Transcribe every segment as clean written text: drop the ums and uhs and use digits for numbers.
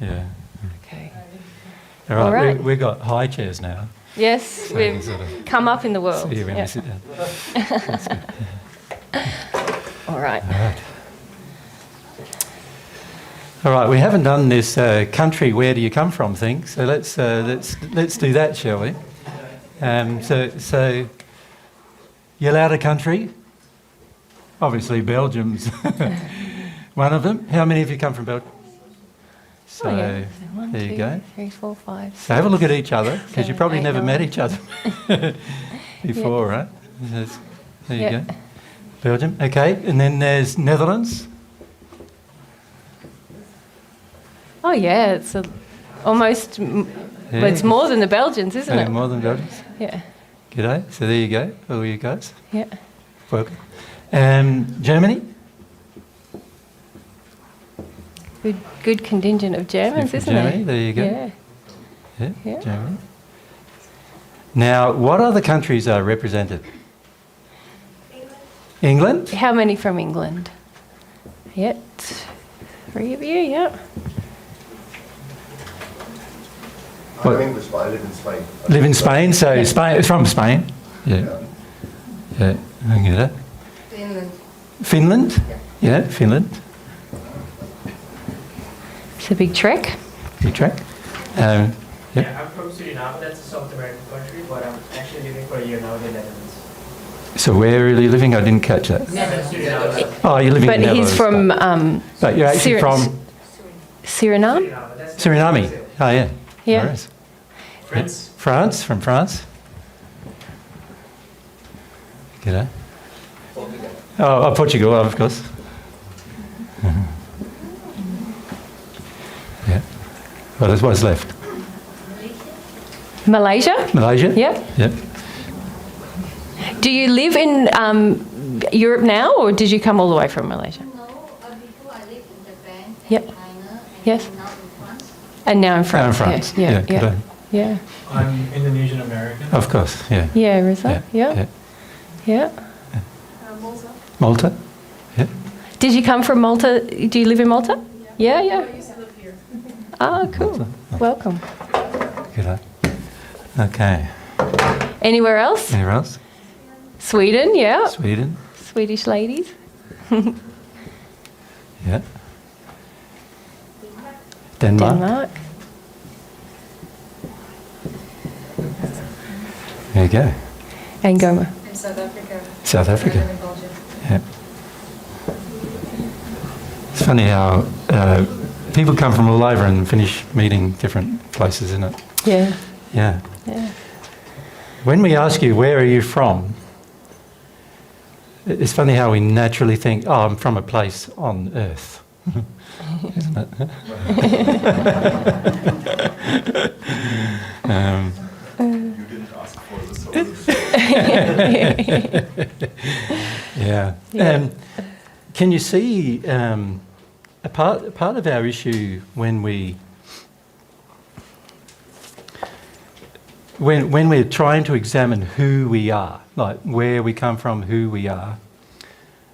Yeah. Okay. All right. We've got high chairs now. Yes, So we've sort of come up in the world. see you when Yeah. you sit down. That's good. All right. All right. All right. We haven't done this country where do you come from thing, so let's do that, shall we? So you're out of country. Obviously, Belgium's one of them. How many of you come from Belgium? So yeah. One, there you two, go. 3, 4, 5. So have a look at each other, because you 7, probably 8, never 9. met each other before, right? There you go. Belgium, okay. And then there's Netherlands. Oh yeah, it's almost. Well, it's more than the Belgians, isn't it? More than Belgians. Yeah. G'day. So there you go, all you guys. Yeah. Welcome. Germany. Good contingent of Germans, isn't Germany, it? there you go. Yeah. Yeah, Germany. Now, what other countries are represented? England. How many from England? Yep. 3 of you, yeah. I'm English, but I live in Spain. Live in Spain, so Spain, from Spain. Yeah. Yeah, I get that. Finland. Finland? Yeah, Finland. It's a big trek. Big track. Yeah, I'm from Suriname, that's a South American country, but I'm actually living for a year now in the Netherlands. So where are you living? I didn't catch that. Suriname. Oh, you're living But in Netherlands. he's from But you're actually from Suriname? That's Suriname. Oh, yeah. Yeah. Nice. France. France, from France. G'day. Oh, Portugal, of course. Yeah. Well, there's what's left. Malaysia? Malaysia? Yeah. Yep. No, Do you live in Europe now, or did you come all the way from Malaysia? before I lived in Japan and Yep. China and Yes. now in France. And now in France. France. Yeah. Yeah, Yeah. g'day. Yeah. I'm Indonesian American. Of course, yeah. Yeah. Is that? Yeah. Yeah. Yeah. Malta. Malta? Yeah. Did you come from Malta? Do you live in Malta? Yeah. Yeah. I used to live here. Oh, cool. Malta. Welcome. G'day. Okay. Anywhere else? Anywhere else? Sweden. Yeah. Sweden? Swedish ladies. Yeah. Denmark? Denmark. There you go. Angoma. And South Africa. South Africa. And Belgium. Yeah. It's funny how people come from all over and finish meeting different places, isn't it? Yeah. Yeah. Yeah. When we ask you, where are you from? It's funny how we naturally think, oh, I'm from a place on earth. Isn't it? You didn't ask for the solution. Yeah. Yeah. Can you see a part of our issue when we're trying to examine who we are, like where we come from, who we are,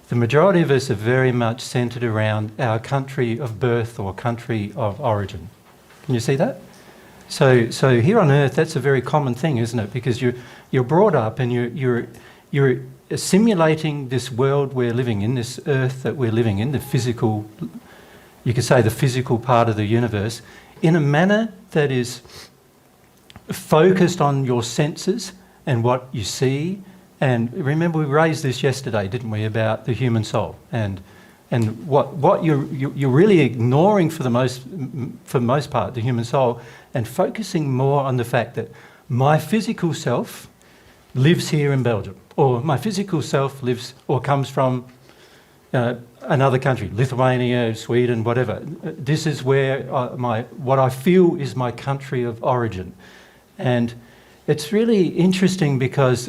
the majority of us are very much centred around our country of birth or country of origin. Can you see that? So here on earth, that's a very common thing, isn't it? Because you're brought up and you're simulating this world we're living in, this earth that we're living in, the physical, you could say the physical part of the universe, in a manner that is focused on your senses and what you see. And remember, we raised this yesterday, didn't we, about the human soul and what you're really ignoring for the most part, the human soul, and focusing more on the fact that my physical self lives here in Belgium, or my physical self lives or comes from another country, Lithuania, Sweden, whatever. This is where what I feel is my country of origin. And it's really interesting because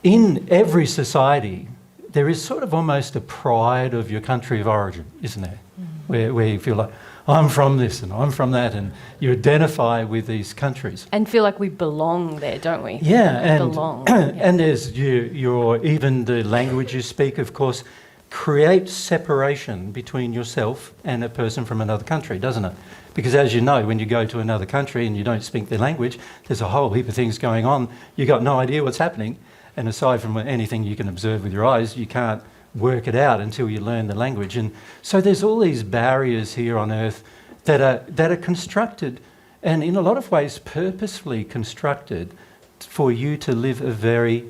in every society, there is sort of almost a pride of your country of origin, isn't there? Mm-hmm. Where you feel like, I'm from this and I'm from that, and you identify with these countries. And feel like we belong there, don't we? Yeah, and belong. Yeah. and there's your even the language you speak, of course, creates separation between yourself and a person from another country, doesn't it? Because as you know, when you go to another country and you don't speak their language, there's a whole heap of things going on. You've got no idea what's happening. And aside from anything you can observe with your eyes, you can't work it out until you learn the language. And so there's all these barriers here on earth that are constructed, and in a lot of ways purposefully constructed for you to live a very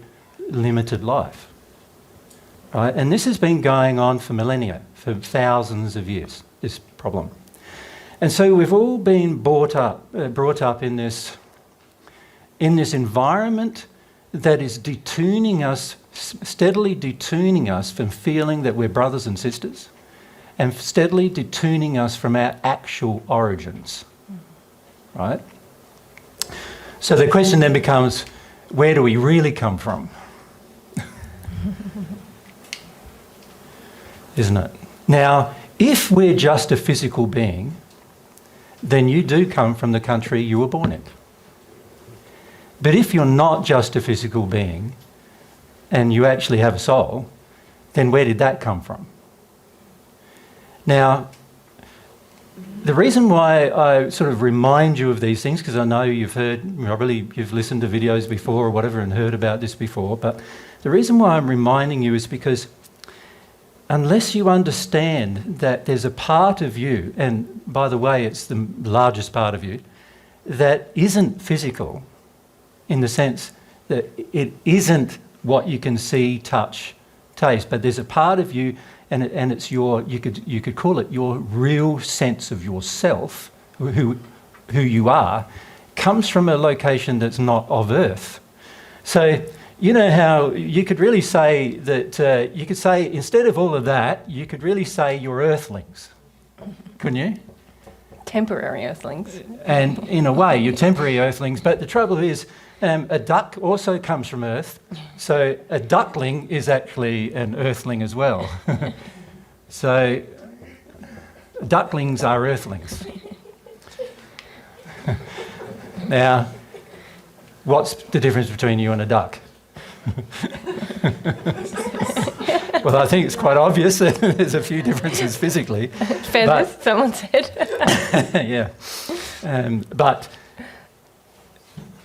limited life. Right? And this has been going on for millennia, for thousands of years, this problem. And so we've all been brought up in this environment that is detuning us, steadily detuning us from feeling that we're brothers and sisters, and steadily detuning us from our actual origins, right? So the question then becomes, where do we really come from? Isn't it? Now, if we're just a physical being, then you do come from the country you were born in. But if you're not just a physical being and you actually have a soul, then where did that come from? Now, the reason why I sort of remind you of these things, because I know you've listened to videos before or whatever and heard about this before, but the reason why I'm reminding you is because unless you understand that there's a part of you, and by the way, it's the largest part of you, that isn't physical, in the sense that it isn't what you can see, touch, taste, but there's a part of you, and it's your, you could call it your real sense of yourself, who you are, comes from a location that's not of earth. So you know how you could really say that, you could say instead of all of that, you could really say you're earthlings, couldn't you? Temporary earthlings. And in a way, you're temporary earthlings, but the trouble is, a duck also comes from earth, so a duckling is actually an earthling as well. So ducklings are earthlings. Now, what's the difference between you and a duck? Well, I think it's quite obvious. There's a few differences physically. Feathers, someone said. Yeah. But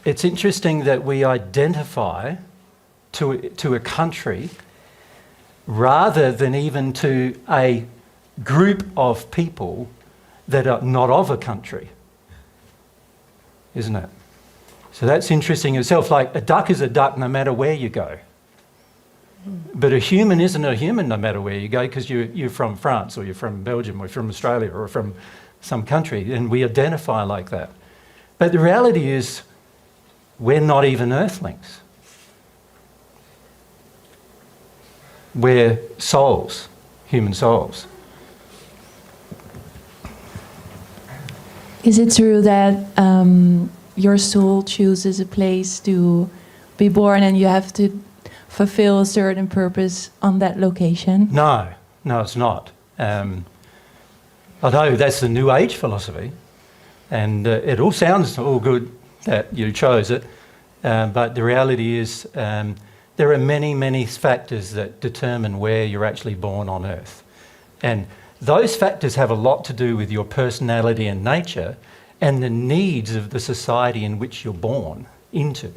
it's interesting that we identify to a country rather than even to a group of people that are not of a country, isn't it? So that's interesting itself. Like a duck is a duck no matter where you go. But a human isn't a human no matter where you go, because you're from France, or you're from Belgium, or from Australia, or from some country, and we identify like that. But the reality is, we're not even earthlings. We're souls, human souls. Is it true that your soul chooses a place to be born and you have to fulfill a certain purpose on that location? No, it's not. Although that's the New Age philosophy, and it all sounds all good that you chose it, but the reality is there are many, many factors that determine where you're actually born on Earth. And those factors have a lot to do with your personality and nature and the needs of the society in which you're born into.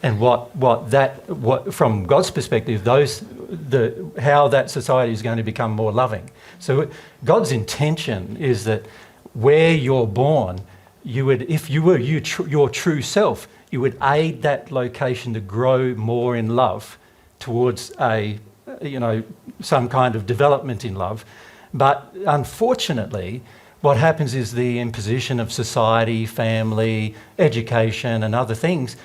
And what from God's perspective, how that society is going to become more loving. So God's intention is that where you're born, you would, if you were your true self, you would aid that location to grow more in love towards some kind of development in love. But unfortunately, what happens is the imposition of society, family, education, and other things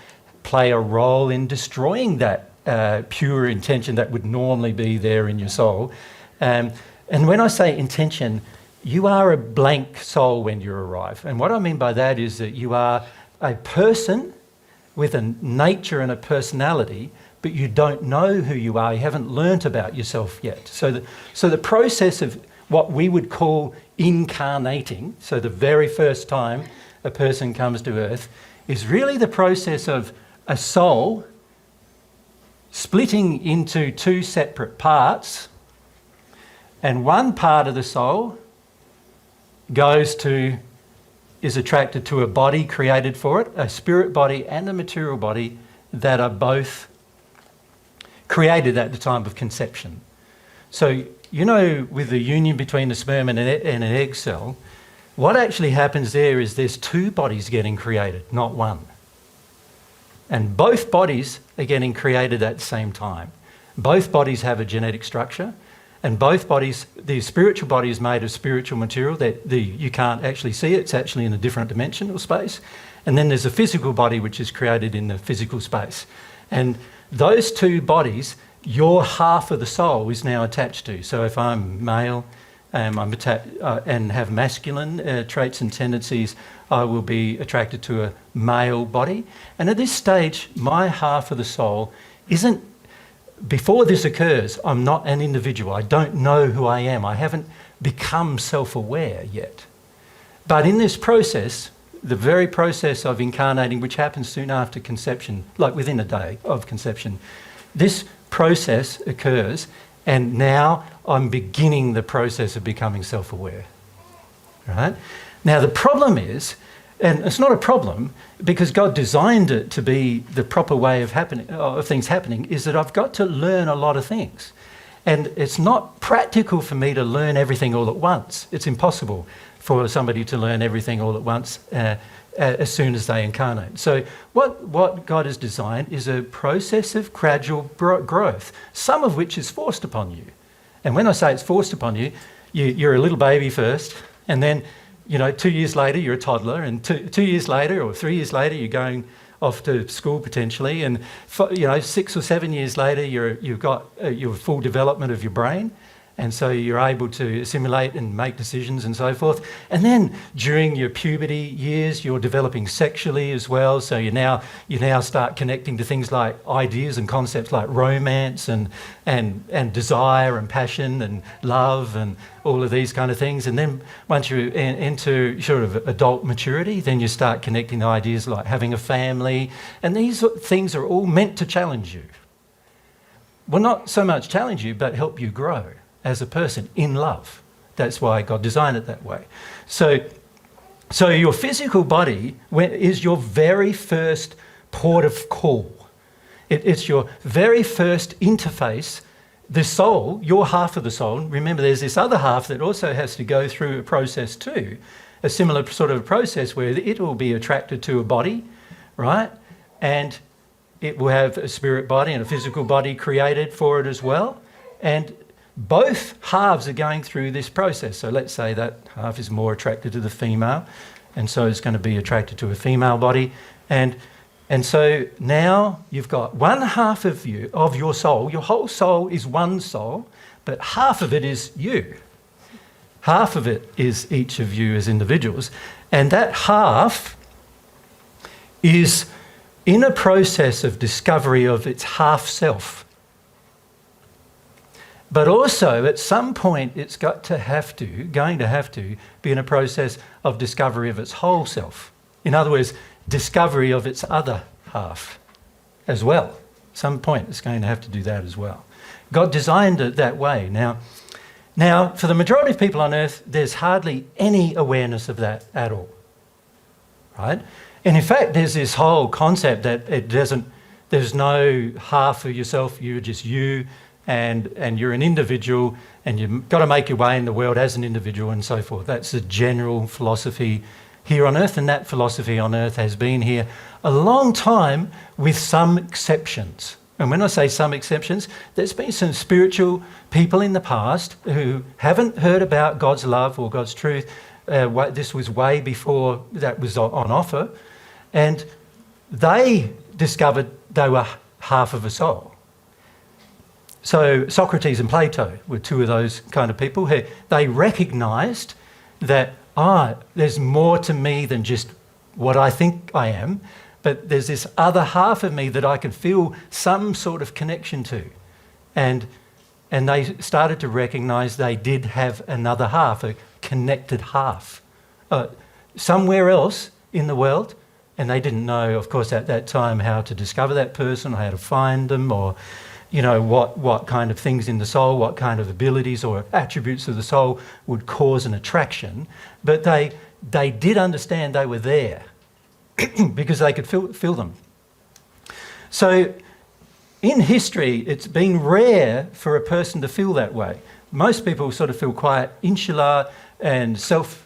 play a role in destroying that pure intention that would normally be there in your soul. And when I say intention, you are a blank soul when you arrive. And what I mean by that is that you are a person with a nature and a personality, but you don't know who you are. You haven't learnt about yourself yet. So the process of what we would call incarnating, so the very first time a person comes to Earth, is really the process of a soul splitting into two separate parts, and one part of the soul goes to is attracted to a body created for it, a spirit body and a material body that are both created at the time of conception. So, you know, with the union between the sperm and an egg cell, what actually happens there is there's two bodies getting created, not one. And both bodies are getting created at the same time. Both bodies have a genetic structure, and both bodies, the spiritual body is made of spiritual material that you can't actually see it, it's actually in a different dimensional space. And then there's a physical body which is created in the physical space. And those two bodies, your half of the soul is now attached to. So if I'm male and have masculine traits and tendencies, I will be attracted to a male body. And at this stage, my half of the soul isn't, before this occurs, I'm not an individual. I don't know who I am. I haven't become self-aware yet. But in this process, the very process of incarnating, which happens soon after conception, like within a day of conception, this process occurs, and now I'm beginning the process of becoming self-aware. Right? Now the problem is, and it's not a problem because God designed it to be the proper way of things happening, is that I've got to learn a lot of things. And it's not practical for me to learn everything all at once. It's impossible for somebody to learn everything all at once as soon as they incarnate. So what God has designed is a process of gradual growth, some of which is forced upon you. And when I say it's forced upon you, you're a little baby first, and then 2 years later, you're a toddler, and 2 years later or 3 years later, you're going off to school potentially, and 6 or 7 years later, you've got your full development of your brain, and so you're able to assimilate and make decisions and so forth. And then during your puberty years, you're developing sexually as well. So you now start connecting to things like ideas and concepts like romance and desire and passion and love and all of these kind of things. And then once you enter sort of adult maturity, then you start connecting to ideas like having a family. And these things are all meant to challenge you. Well, not so much challenge you, but help you grow as a person in love. That's why God designed it that way. So your physical body is your very first port of call. It's your very first interface. The soul, your half of the soul, remember there's this other half that also has to go through a process too, a similar sort of process where it will be attracted to a body, right? And it will have a spirit body and a physical body created for it as well. And both halves are going through this process. So let's say that half is more attracted to the female, and so it's going to be attracted to a female body. And so now you've got one half of your soul. Your whole soul is one soul, but half of it is you. Half of it is each of you as individuals. And that half is in a process of discovery of its half self. But also, at some point, it's going to have to be in a process of discovery of its whole self. In other words, discovery of its other half as well. At some point, it's going to have to do that as well. God designed it that way. Now, for the majority of people on earth, there's hardly any awareness of that at all, right? And in fact, there's this whole concept that there's no half of yourself, you're just you, and you're an individual, and you've got to make your way in the world as an individual and so forth. That's the general philosophy here on earth, and that philosophy on earth has been here a long time with some exceptions. And when I say some exceptions, there's been some spiritual people in the past who haven't heard about God's love or God's truth. This was way before that was on offer, and they discovered they were half of a soul. So Socrates and Plato were two of those kind of people who they recognised that, there's more to me than just what I think I am, but there's this other half of me that I can feel some sort of connection to. And they started to recognise they did have another half, a connected half, somewhere else in the world. And they didn't know, of course, at that time how to discover that person, or how to find them, or what kind of things in the soul, what kind of abilities or attributes of the soul would cause an attraction. But they they did understand they were there because they could feel them. So in history, it's been rare for a person to feel that way. Most people sort of feel quite insular and self-aware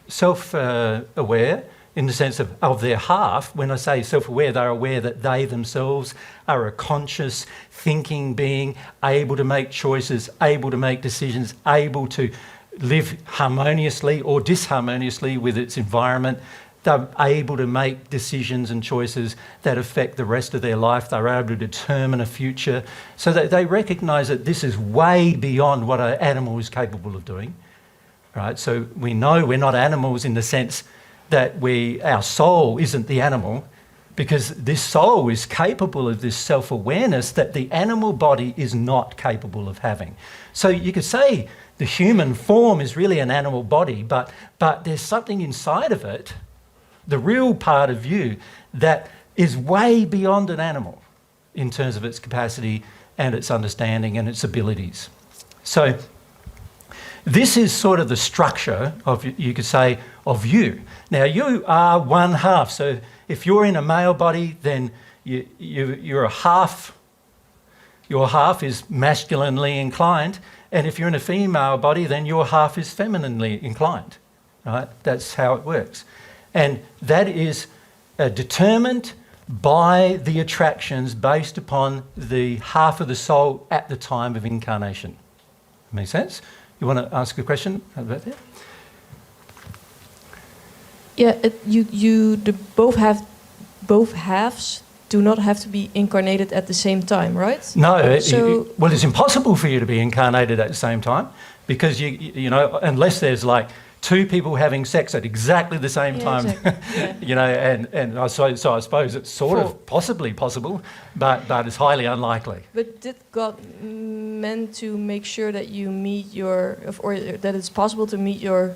in the sense of their half. When I say self-aware, they're aware that they themselves are a conscious, thinking being, able to make choices, able to make decisions, able to live harmoniously or disharmoniously with its environment. They're able to make decisions and choices that affect the rest of their life. They're able to determine a future. So that they recognise that this is way beyond what an animal is capable of doing. Right? So we know we're not animals in the sense that our soul isn't the animal, because this soul is capable of this self-awareness that the animal body is not capable of having. So you could say the human form is really an animal body, but there's something inside of it, the real part of you, that is way beyond an animal in terms of its capacity and its understanding and its abilities. So this is sort of the structure of, you could say, of you. Now, you are one half. So if you're in a male body, then you're a half. Your half is masculinely inclined. And if you're in a female body, then your half is femininely inclined. Right? That's how it works. And that is determined by the attractions based upon the half of the soul at the time of incarnation. Make sense? You want to ask a question about that? Yeah, both halves do not have to be incarnated at the same time, right? No, Well, it's impossible for you to be incarnated at the same time, because you know, unless there's like two people having sex at exactly the same time, exactly. Yeah. you know, and so I suppose it's sort of possibly possible, but it's highly unlikely. But did God meant to make sure that you meet your, or that it's possible to meet your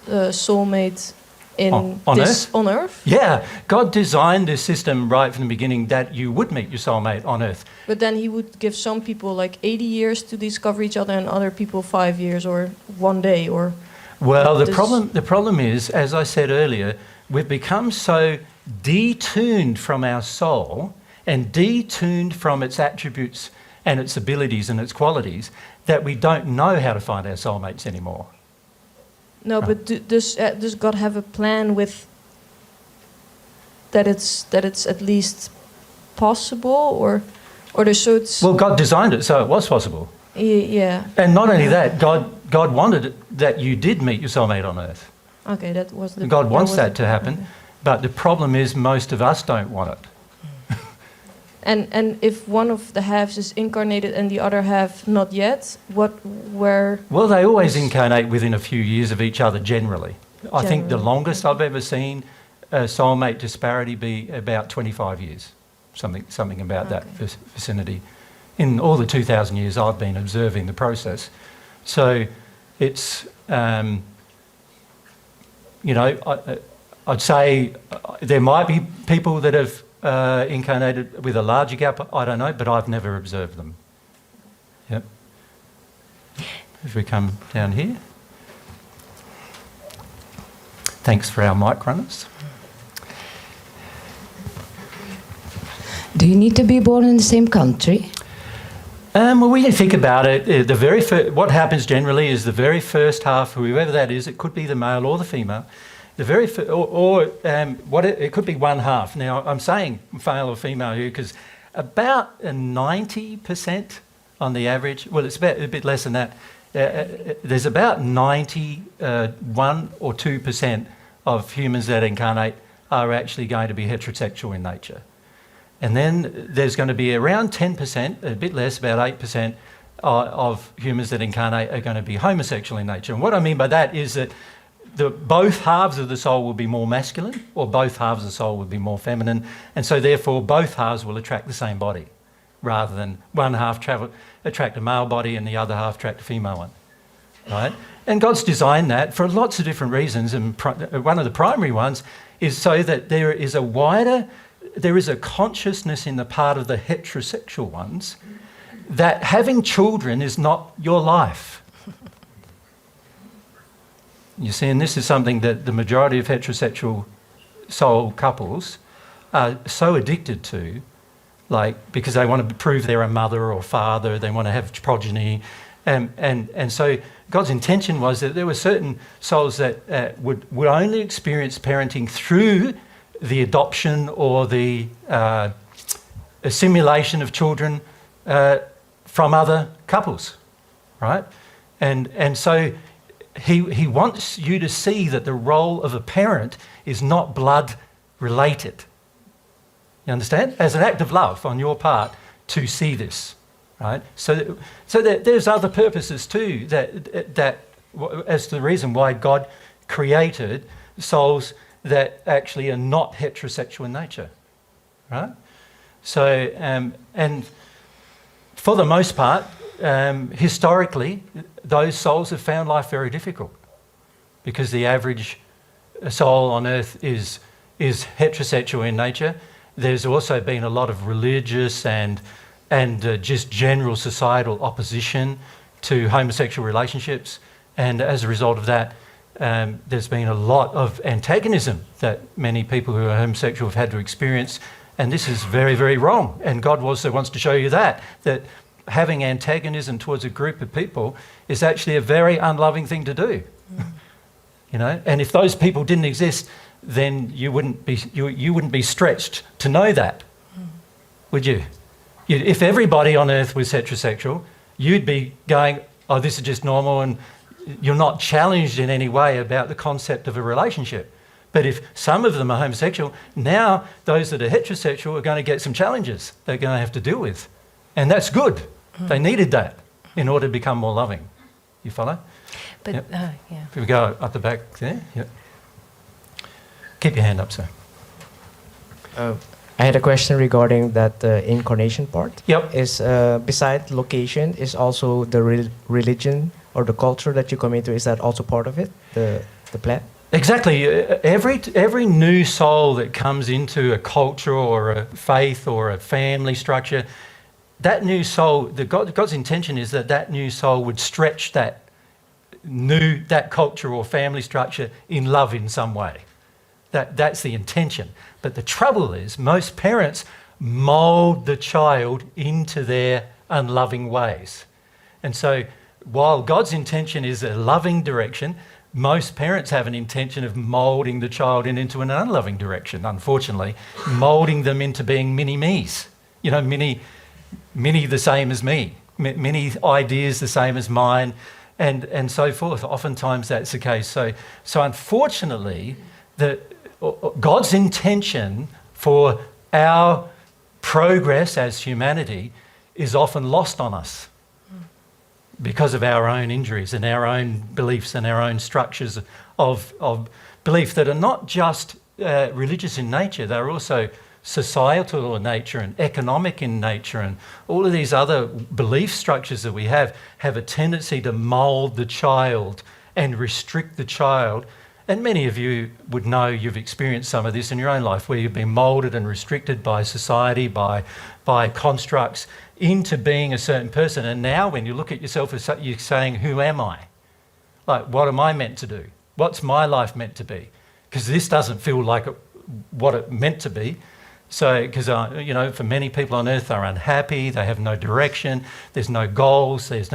soulmate on Earth? Yeah, God designed this system right from the beginning that you would meet your soulmate on Earth. But then he would give some people like 80 years to discover each other and other people 5 years or 1 day or... Well, the problem is, as I said earlier, we've become so detuned from our soul and detuned from its attributes and its abilities and its qualities that we don't know how to find our soulmates anymore. No, but does God have a plan with that it's at least possible, or so it's... Well, God designed it so it was possible. Yeah. And not only that, God wanted it that you did meet your soulmate on Earth. Okay, that was the... God wants that to happen, okay. But the problem is most of us don't want it. And if one of the halves is incarnated and the other half not yet, where... Well, they always incarnate within a few years of each other, generally. I think the longest I've ever seen a soulmate disparity be about 25 years, something about that vicinity. In all the 2,000 years I've been observing the process. So it's, you know, I'd say there might be people that have incarnated with a larger gap, I don't know, but I've never observed them. Yep. If we come down here. Thanks for our mic runners. Do you need to be born in the same country? Well, when you think about it, what happens generally is the very first half, whoever that is, it could be the male or the female, the very it could be one half. Now, I'm saying male or female here because about 90% on the average, well, it's about a bit less than that. There's about 1 or 2% of humans that incarnate are actually going to be heterosexual in nature. And then there's going to be around 10%, a bit less, about 8% of humans that incarnate are going to be homosexual in nature. And what I mean by that is that both halves of the soul will be more masculine, or both halves of the soul will be more feminine, and so therefore both halves will attract the same body, rather than one half attract a male body and the other half attract a female one, right? And God's designed that for lots of different reasons, and one of the primary ones is so that there is a consciousness in the part of the heterosexual ones that having children is not your life. You see, and this is something that the majority of heterosexual soul couples are so addicted to, like, because they want to prove they're a mother or father, they want to have progeny. And so God's intention was that there were certain souls that would only experience parenting through the adoption or the assimilation of children from other couples, right? And so he wants you to see that the role of a parent is not blood related. You understand? As an act of love on your part to see this, right? So that there's other purposes too that as the reason why God created souls that actually are not heterosexual in nature, right? So and for the most part, historically, those souls have found life very difficult because the average soul on earth is heterosexual in nature. There's also been a lot of religious and just general societal opposition to homosexual relationships, and as a result of that, there's been a lot of antagonism that many people who are homosexual have had to experience, and this is very, very wrong. And God also wants to show you that having antagonism towards a group of people is actually a very unloving thing to do. You know, and if those people didn't exist, then you wouldn't be stretched to know that, would you? If everybody on earth was heterosexual, you'd be going, oh, this is just normal, and you're not challenged in any way about the concept of a relationship. But if some of them are homosexual, now those that are heterosexual are going to get some challenges they're going to have to deal with. And that's good. They needed that in order to become more loving. You follow? But Yep. yeah. If we go up the back there. Yep. Keep your hand up, sir. I had a question regarding that incarnation part. Yep. Is beside location, is also the religion or the culture that you come into, is that also part of it, the plan? Exactly. Every new soul that comes into a culture or a faith or a family structure, that new soul, God's intention is that new soul would stretch that culture or family structure in love in some way. That's the intention. But the trouble is most parents mould the child into their unloving ways. And so while God's intention is a loving direction, most parents have an intention of moulding the child into an unloving direction, unfortunately, moulding them into being mini-me's. You know, mini the same as me, many ideas the same as mine, and so forth. Oftentimes that's the case. So unfortunately, God's intention for our progress as humanity is often lost on us because of our own injuries and our own beliefs and our own structures of belief that are not just religious in nature, they're also societal in nature and economic in nature, and all of these other belief structures that we have a tendency to mould the child and restrict the child. And many of you would know you've experienced some of this in your own life, where you've been moulded and restricted by society, by constructs, into being a certain person. And now when you look at yourself, you're saying, who am I? Like, what am I meant to do? What's my life meant to be? Because this doesn't feel like what it meant to be. So, because, for many people on earth, they're unhappy, they have no direction, there's no goals, there's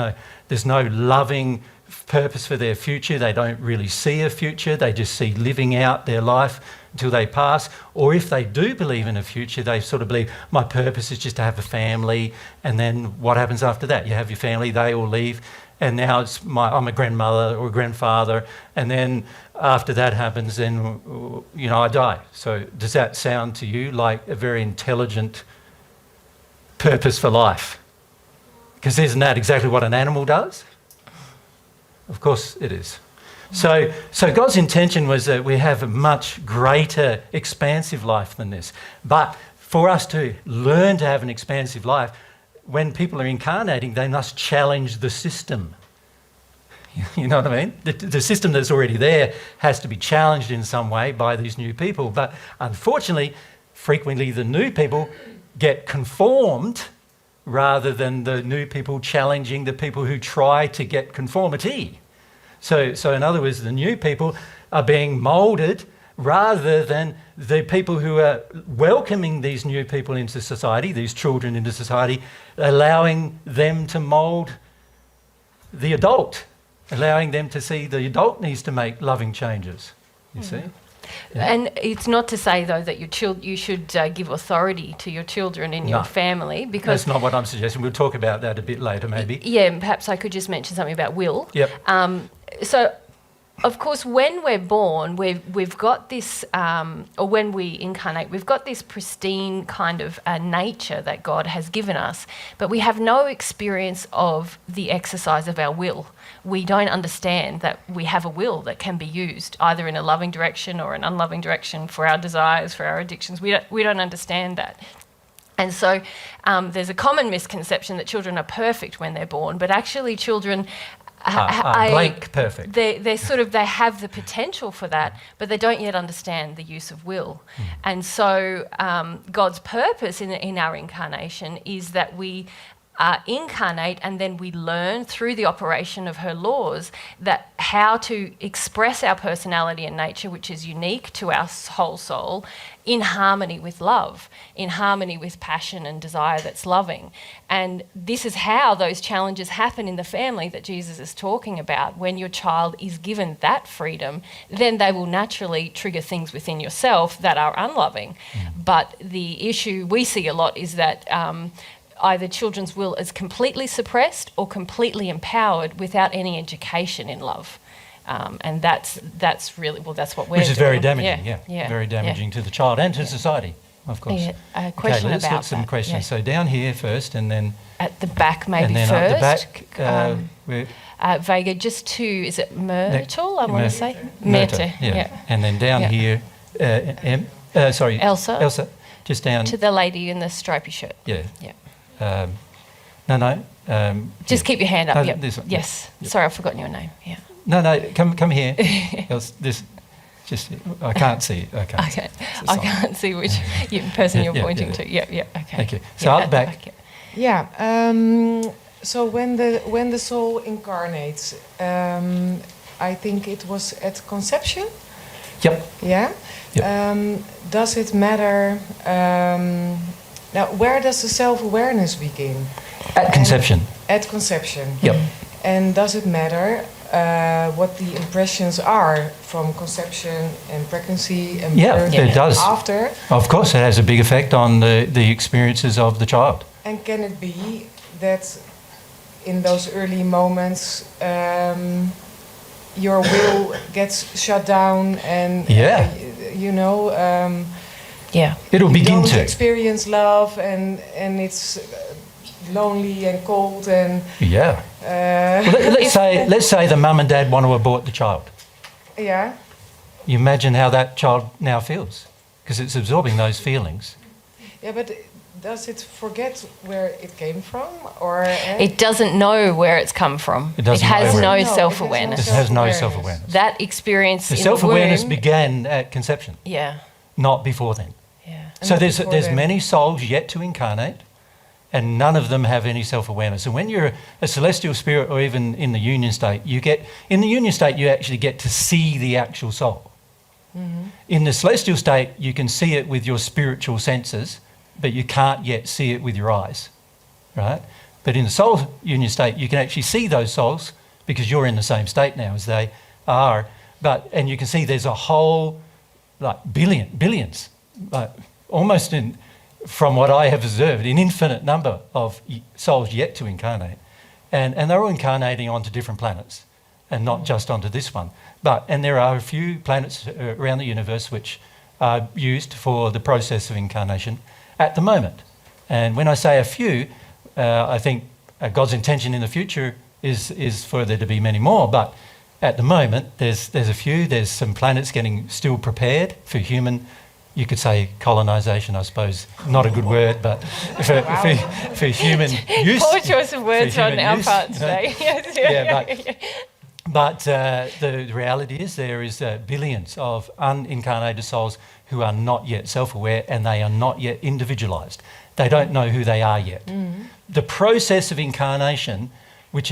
no loving purpose for their future. They don't really see a future. They just see living out their life until they pass. Or if they do believe in a future, they sort of believe, my purpose is just to have a family, and then what happens after that? You have your family, they all leave, and now I'm a grandmother or a grandfather, and then after that happens, then I die. So does that sound to you like a very intelligent purpose for life? Because isn't that exactly what an animal does? Of course it is. So God's intention was that we have a much greater expansive life than this. But for us to learn to have an expansive life, when people are incarnating, they must challenge the system. You know what I mean? The system that's already there has to be challenged in some way by these new people. But unfortunately, frequently the new people get conformed rather than the new people challenging the people who try to get conformity. So in other words, the new people are being moulded rather than the people who are welcoming these new people into society, these children into society, allowing them to mould the adult, allowing them to see the adult needs to make loving changes, you see? Yeah. And it's not to say, though, that you should give authority to your children in your family, because... That's not what I'm suggesting. We'll talk about that a bit later, maybe. Yeah, and perhaps I could just mention something about will. Yep. So, of course, when we're born, we've got this, or when we incarnate, we've got this pristine kind of nature that God has given us, but we have no experience of the exercise of our will. We don't understand that we have a will that can be used either in a loving direction or an unloving direction for our desires, for our addictions. We don't understand that. And so there's a common misconception that children are perfect when they're born, but actually children blank perfect. They have the potential for that, but they don't yet understand the use of will. And so God's purpose in our incarnation is that we incarnate, and then we learn through the operation of her laws that how to express our personality and nature, which is unique to our whole soul, in harmony with love, in harmony with passion and desire that's loving. And this is how those challenges happen in the family that Jesus is talking about. When your child is given that freedom, then they will naturally trigger things within yourself that are unloving. But the issue we see a lot is that either children's will is completely suppressed or completely empowered without any education in love. And that's really, that's what we're doing. Which is very damaging, very damaging to the child and to society, of course. Yeah, a question let's about get some that, questions. yeah. So down here first, and then... At the back maybe and then first. Up the back, Vega, just to, is it Myrtle, I want to say? Myrtle, yeah. And then down here, Elsa, just down... To the lady in the stripy shirt. Yeah. Yeah. Just keep your hand up. No, Yep. this one. Yes. Yep. Sorry, I've forgotten your name. Yeah. No, come here. I can't see it. Okay. I can't see which person you're pointing to. Yeah. Okay. Thank you. So up the back. So when the soul incarnates, I think it was at conception. Yep. Yeah. Yep. Does it matter? Now, where does the self-awareness begin? At conception. At conception. Yep. And does it matter what the impressions are from conception and pregnancy and birth it does. After? Of course, it has a big effect on the experiences of the child. And can it be that in those early moments your will gets shut down and it'll begin don't to experience love and it's lonely and cold and let's say the mum and dad want to abort the child. Yeah. You imagine how that child now feels, because it's absorbing those feelings. Yeah, but does it forget where it came from, or it doesn't know where it's come from? It has no self-awareness. It has no self-awareness. That experience. The self-awareness began at conception. Yeah. Not before then. Yeah. So there's many souls yet to incarnate, and none of them have any self-awareness. And when you're a celestial spirit, or even in the union state, you actually get to see the actual soul. Mm-hmm. In the celestial state, you can see it with your spiritual senses, but you can't yet see it with your eyes, right? But in the soul union state, you can actually see those souls because you're in the same state now as they are. And you can see there's a whole, billions, almost from what I have observed, an infinite number of souls yet to incarnate. And they're all incarnating onto different planets and not just onto this one. And there are a few planets around the universe which are used for the process of incarnation at the moment. And when I say a few, I think God's intention in the future is for there to be many more. But at the moment, there's a few. There's some planets getting still prepared for human, you could say colonisation, I suppose. Not a good word, but for human use. Poor choice of words on our part today. But the reality is there is billions of unincarnated souls who are not yet self-aware, and they are not yet individualised. They don't know who they are yet. Mm-hmm. The process of incarnation which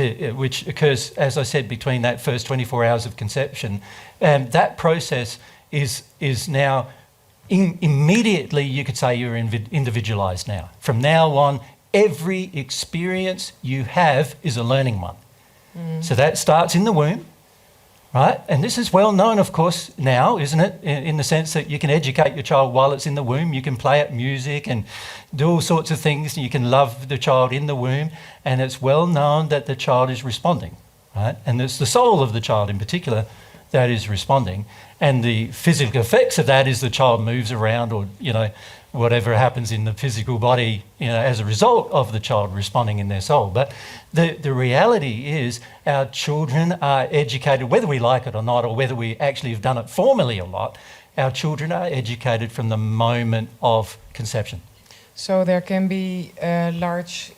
occurs, as I said, between that first 24 hours of conception. And that process is now immediately, you could say, you're individualised now. From now on, every experience you have is a learning one. So that starts in the womb, right? And this is well known, of course, now, isn't it? In the sense that you can educate your child while it's in the womb. You can play it music and do all sorts of things. You can love the child in the womb. And it's well known that the child is responding, right? And it's the soul of the child in particular that is responding. And the physical effects of that is the child moves around, or, you know, whatever happens in the physical body, you know, as a result of the child responding in their soul. But the reality is our children are educated, whether we like it or not, or whether we actually have done it formally or not, our children are educated from the moment of conception. So there can be large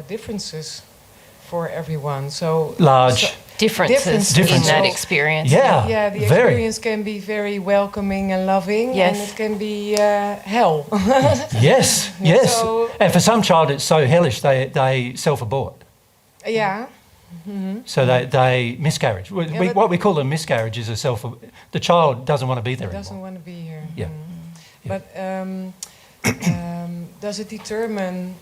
differences for everyone. So Large. Differences in that So- experience. Yeah, yeah, the very. experience can be very welcoming and loving, Yes. and it can be hell. Yes, yes. So- And for some child it's so hellish they self-abort. Yeah. So they miscarriage. but- What we call a miscarriage is the child doesn't want to be there Doesn't anymore. want to be here. Yeah. But does it determine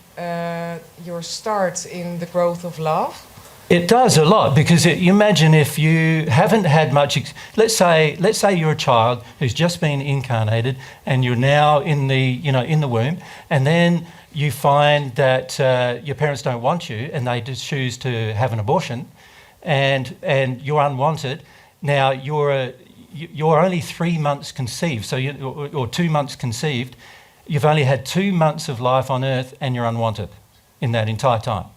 your start in the growth of love? It does a lot, because you imagine if you haven't had much. Let's say you're a child who's just been incarnated and you're now in the womb, and then you find that your parents don't want you and they just choose to have an abortion, and you're unwanted. Now you're only 3 months conceived, so or 2 months conceived. You've only had 2 months of life on earth and you're unwanted in that entire time.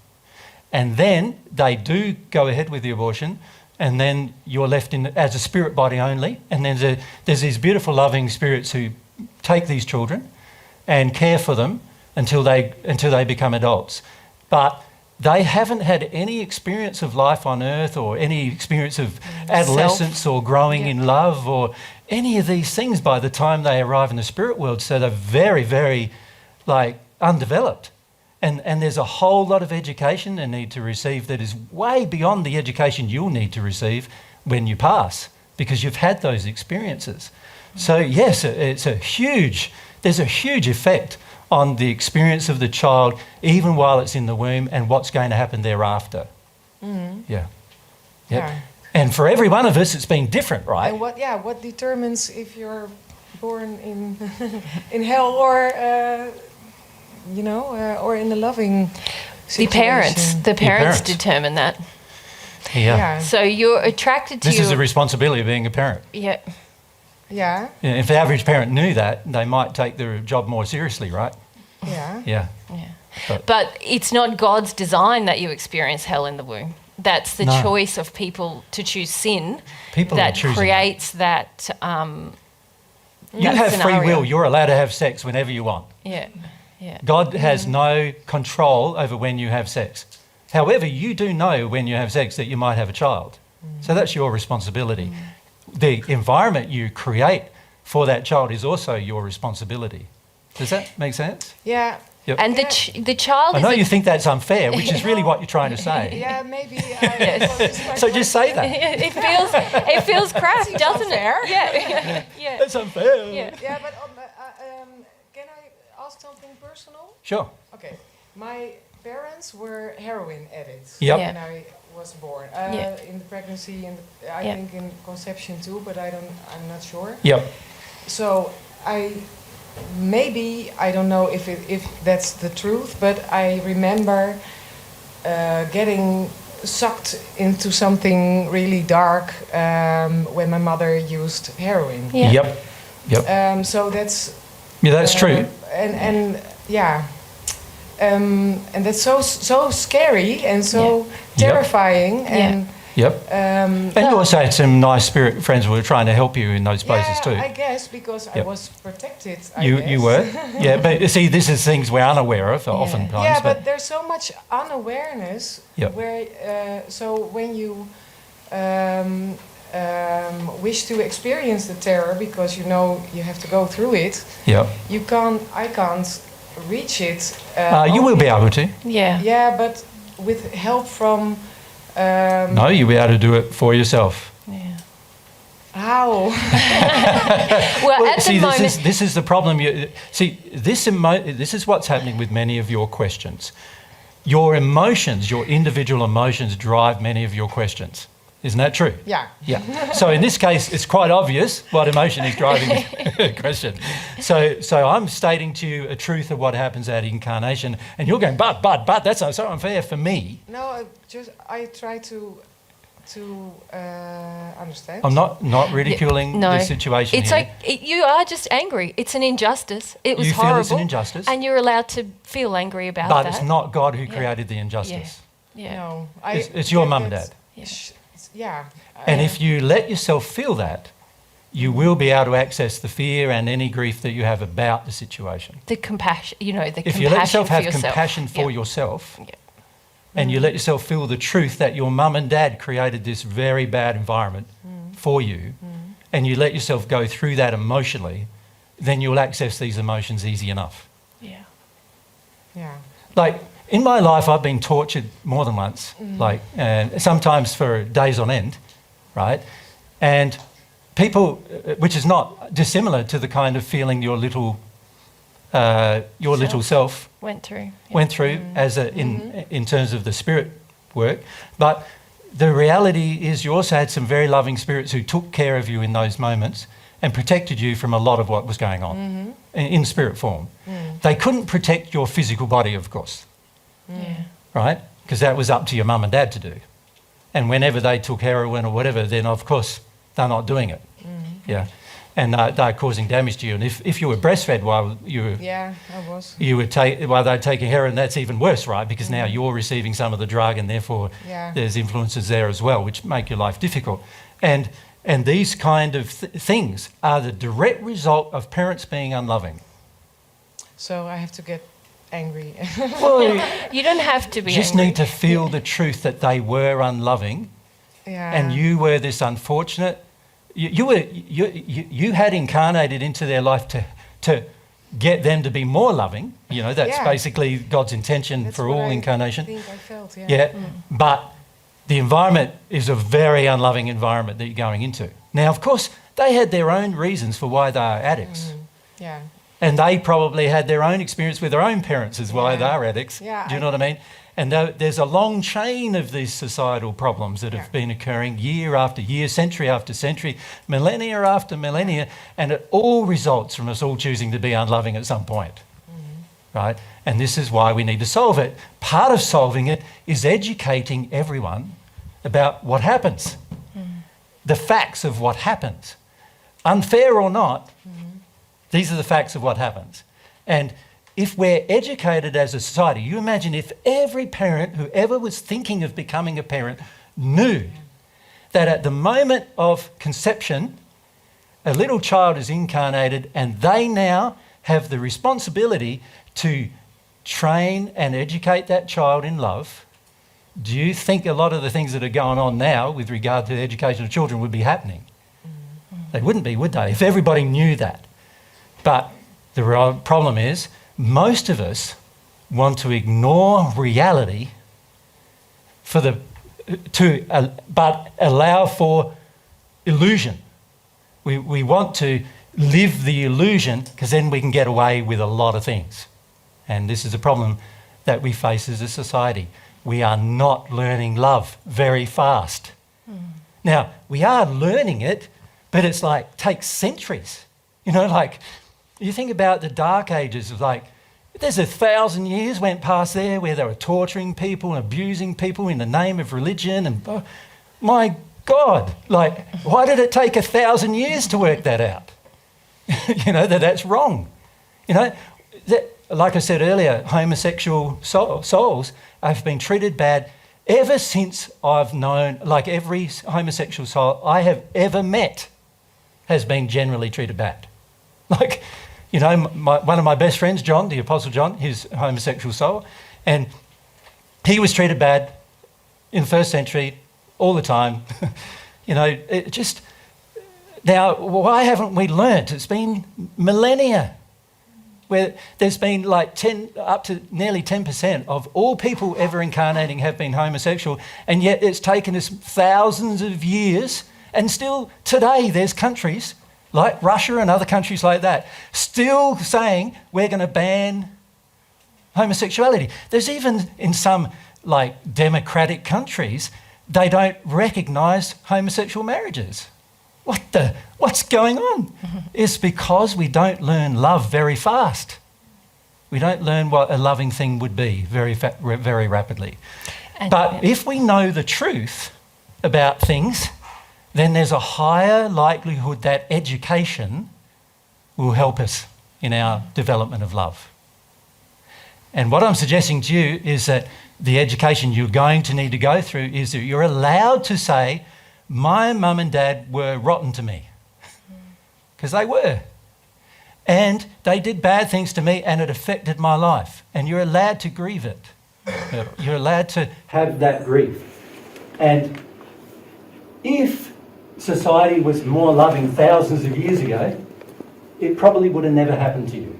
And then they do go ahead with the abortion, and then you're left as a spirit body only. And then there's these beautiful, loving spirits who take these children and care for them until they become adults. But they haven't had any experience of life on earth, or any experience of adolescence or growing in love, or any of these things by the time they arrive in the spirit world. So they're very, very undeveloped. And there's a whole lot of education they need to receive that is way beyond the education you'll need to receive when you pass, because you've had those experiences. So yes, there's a huge effect on the experience of the child, even while it's in the womb, and what's going to happen thereafter. Yeah. Yeah. And for every one of us, it's been different, right? And what determines if you're born in in hell or or in a loving situation? The parents determine that. Yeah. So you're attracted to This is the responsibility of being a parent. Yeah. Yeah. Yeah, if the average parent knew that, they might take their job more seriously, right? Yeah. Yeah. But it's not God's design that you experience hell in the womb. That's the choice of people to choose sin. People that are choosing creates that. You have free will. You're allowed to have sex whenever you want. Yeah. Yeah. God has no control over when you have sex. However, you do know when you have sex that you might have a child. So that's your responsibility. The environment you create for that child is also your responsibility. Does that make sense? Yeah. Yep. And the child I is know you think that's unfair, which is really what you're trying to say. Yeah, maybe. So just say that. it feels crap, doesn't unfair. it? Yeah. Yeah. That's unfair. Yeah. Yeah, but can I ask something personal? Sure. Okay. My parents were heroin addicts Yep. when I was born. In the pregnancy, and I think in conception too, but I'm not sure. Yep. So maybe I don't know if that's the truth, but I remember getting sucked into something really dark when my mother used heroin. Yeah. Yep. So that's That's true. And that's so scary and so terrifying. And and you also had some nice spirit friends who were trying to help you in those places too. I guess because I was protected. You were, but you see, this is things we're unaware of oftentimes. Yeah, but there's so much unawareness. Yep. Where so when you wish to experience the terror because you know you have to go through it. Yep. I can't reach it. You will be able to. Yeah. Yeah, but with help from No, you'll be able to do it for yourself. Yeah. How? Well, at see, the moment, this is the problem. This is what's happening with many of your questions. Your emotions, your individual emotions, drive many of your questions. Isn't that true? Yeah. Yeah. So in this case, it's quite obvious what emotion is driving the question. So I'm stating to you a truth of what happens at incarnation, and you're going, but that's so unfair for me. No, I try to understand. I'm not ridiculing no, the situation it's here. like you are just angry. It's an injustice. It was You horrible. feel it's an injustice, and you're allowed to feel angry about but that. it's not God who created the injustice. Yeah. No, It's your mum and dad. Yeah. And if you let yourself feel that, you will be able to access the fear and any grief that you have about the situation. The compassion, If you let yourself have compassion for yourself, and you let yourself feel the truth that your mum and dad created this very bad environment for you, and you let yourself go through that emotionally, then you'll access these emotions easy enough. Yeah. Yeah. Like, in my life, I've been tortured more than once, and sometimes for days on end, right? And people, which is not dissimilar to the kind of feeling your little self Went through. as in terms of the spirit work. But the reality is you also had some very loving spirits who took care of you in those moments and protected you from a lot of what was going on in spirit form. They couldn't protect your physical body, of course. Yeah. Right? Because that was up to your mum and dad to do. And whenever they took heroin or whatever, then of course they're not doing it. Yeah. And they're causing damage to you. And if you were breastfed while you were... Yeah, I was. While they're taking heroin, that's even worse, right? Because now you're receiving some of the drug and therefore there's influences there as well, which make your life difficult. And these kind of things are the direct result of parents being unloving. So I have to get angry. Well, You don't have to be you just angry. need to feel the truth that they were unloving, and you were this unfortunate. You had incarnated into their life to get them to be more loving. That's basically God's intention for all incarnation. I think I felt, But the environment is a very unloving environment that you're going into. Now, of course, they had their own reasons for why they are addicts. Yeah. And they probably had their own experience with their own parents as why they're addicts. Yeah, Do you know what I mean? And there's a long chain of these societal problems that have been occurring year after year, century after century, millennia after millennia, and it all results from us all choosing to be unloving at some point. Right? And this is why we need to solve it. Part of solving it is educating everyone about what happens, the facts of what happens. Unfair or not, these are the facts of what happens. And if we're educated as a society, you imagine if every parent who ever was thinking of becoming a parent knew that at the moment of conception, a little child is incarnated and they now have the responsibility to train and educate that child in love. Do you think a lot of the things that are going on now with regard to the education of children would be happening? They wouldn't be, would they, if everybody knew that? But the problem is most of us want to ignore reality but allow for illusion. We want to live the illusion because then we can get away with a lot of things. And this is a problem that we face as a society. We are not learning love very fast. Now, we are learning it, but it's like takes centuries. You think about the Dark Ages, there's 1,000 years went past there where they were torturing people and abusing people in the name of religion. And my God, why did it take 1,000 years to work that out? That's wrong. Like I said earlier, homosexual souls have been treated bad ever since I've known, every homosexual soul I have ever met has been generally treated bad. One of my best friends, John, the Apostle John, he's a homosexual soul, and he was treated bad in the first century all the time. Now, why haven't we learnt? It's been millennia. where there's been like up to nearly 10% of all people ever incarnating have been homosexual, and yet it's taken us thousands of years, and still today there's countries like Russia and other countries like that still saying we're going to ban homosexuality. There's even in some like democratic countries, they don't recognise homosexual marriages. What's going on? It's because we don't learn love very fast. We don't learn what a loving thing would be very rapidly. But if we know the truth about things, then there's a higher likelihood that education will help us in our development of love. And what I'm suggesting to you is that the education you're going to need to go through is that you're allowed to say, my mum and dad were rotten to me, because they were. And they did bad things to me and it affected my life. And you're allowed to grieve it. You're allowed to have that grief. And if society was more loving thousands of years ago, it probably would have never happened to you.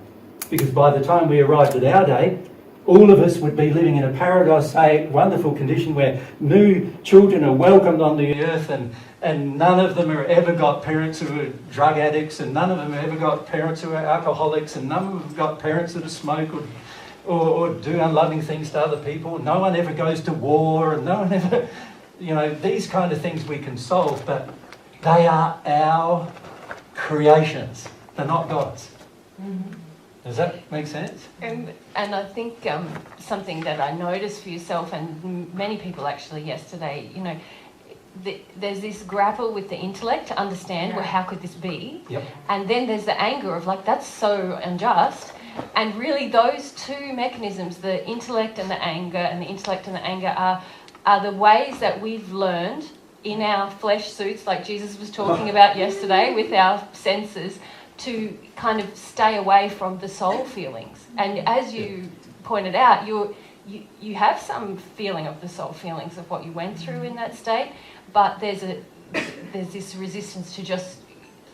Because by the time we arrived at our day, all of us would be living in a paradise, wonderful condition where new children are welcomed on the earth, and none of them have ever got parents who are drug addicts, and none of them have ever got parents who are alcoholics, and none of them have got parents that smoke or do unloving things to other people. No one ever goes to war, and no one ever, these kind of things we can solve, but they are our creations. They're not God's. Mm-hmm. Does that make sense? And I think something that I noticed for yourself and many people actually yesterday, there's this grapple with the intellect to understand, well, how could this be? Yep. And then there's the anger of like, that's so unjust. And really those two mechanisms, the intellect and the anger are the ways that we've learned in our flesh suits, like Jesus was talking about yesterday with our senses, to kind of stay away from the soul feelings. And as you pointed out, you have some feeling of the soul feelings of what you went through in that state, but there's this resistance to just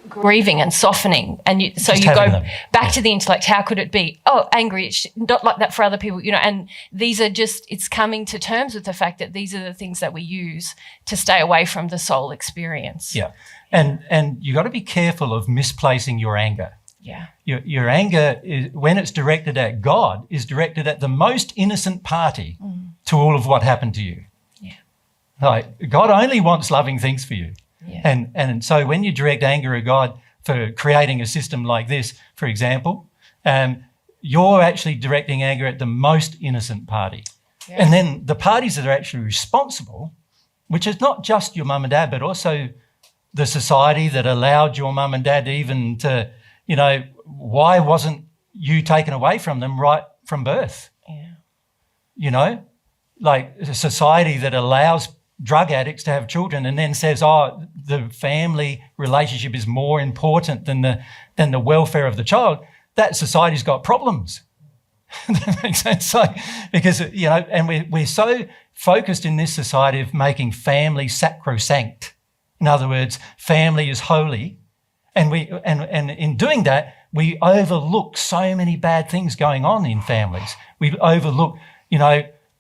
grieving and softening, and so you go back to the intellect. How could it be? Oh, angry. It's not like that for other people, and these are it's coming to terms with the fact that these are the things that we use to stay away from the soul experience. Yeah. And you got to be careful of misplacing your anger. Yeah. Your anger, when it's directed at God, is directed at the most innocent party to all of what happened to you. Yeah. Like, God only wants loving things for you. Yeah. And so when you direct anger at God for creating a system like this, for example, you're actually directing anger at the most innocent party. Yeah. And then the parties that are actually responsible, which is not just your mum and dad, but also the society that allowed your mum and dad even to, why wasn't you taken away from them right from birth? Yeah. Like a society that allows drug addicts to have children and then says, oh, the family relationship is more important than the welfare of the child. That society's got problems. That makes sense. Because, and we're so focused in this society of making family sacrosanct. In other words, family is holy, and in doing that, we overlook so many bad things going on in families. We overlook,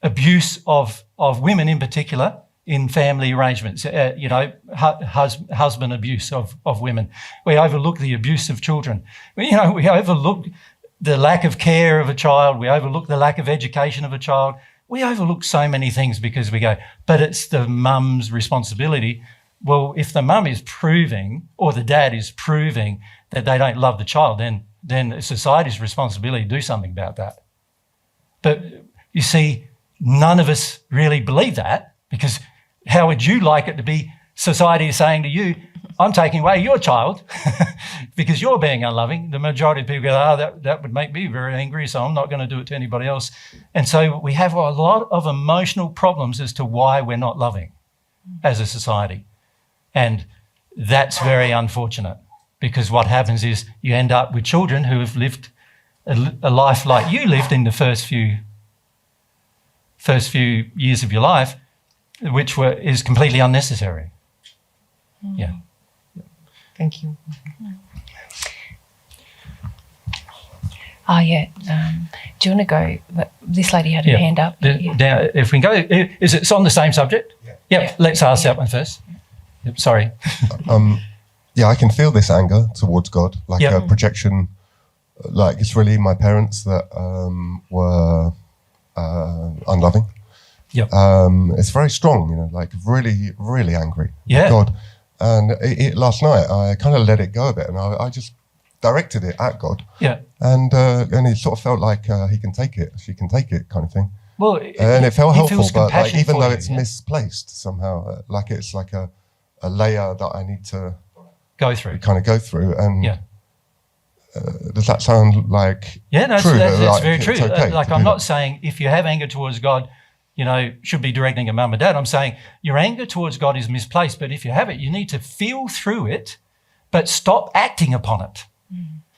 abuse of women in particular in family arrangements. Husband abuse of women. We overlook the abuse of children. We overlook the lack of care of a child. We overlook the lack of education of a child. We overlook so many things because we go, but it's the mum's responsibility. Well, if the mum is proving or the dad is proving that they don't love the child, then it's society's responsibility to do something about that. But you see, none of us really believe that, because how would you like it to be society saying to you, I'm taking away your child because you're being unloving? The majority of people go, that would make me very angry, so I'm not going to do it to anybody else. And so we have a lot of emotional problems as to why we're not loving as a society. And that's very unfortunate, because what happens is you end up with children who have lived a life like you lived in the first few years of your life, which is completely unnecessary. Yeah. Thank you. Oh, yeah. Do you want to go? This lady had her hand up. Now, if we go, it's on the same subject? Yep. Let's ask that one first. Yep, sorry. Yeah, I can feel this anger towards God, like a projection. Like it's really my parents that were unloving. Yep. It's very strong, you know, like really, really angry Yeah. with God. And last night I kind of let it go a bit, and I just directed it at God. Yeah. And it sort of felt like he can take it, she can take it, kind of thing. Well, And it felt helpful, feels but like, compassion even for though you, it's yeah? misplaced somehow, like it's like a layer that I need to Go through. kind of go through. And Yeah. does that sound like Yeah, no, true? that's Like, very it's true. okay Like to I'm do not that? saying if you have anger towards God, you know, should be directing at mum and dad. I'm saying your anger towards God is misplaced, but if you have it, you need to feel through it, but stop acting upon it.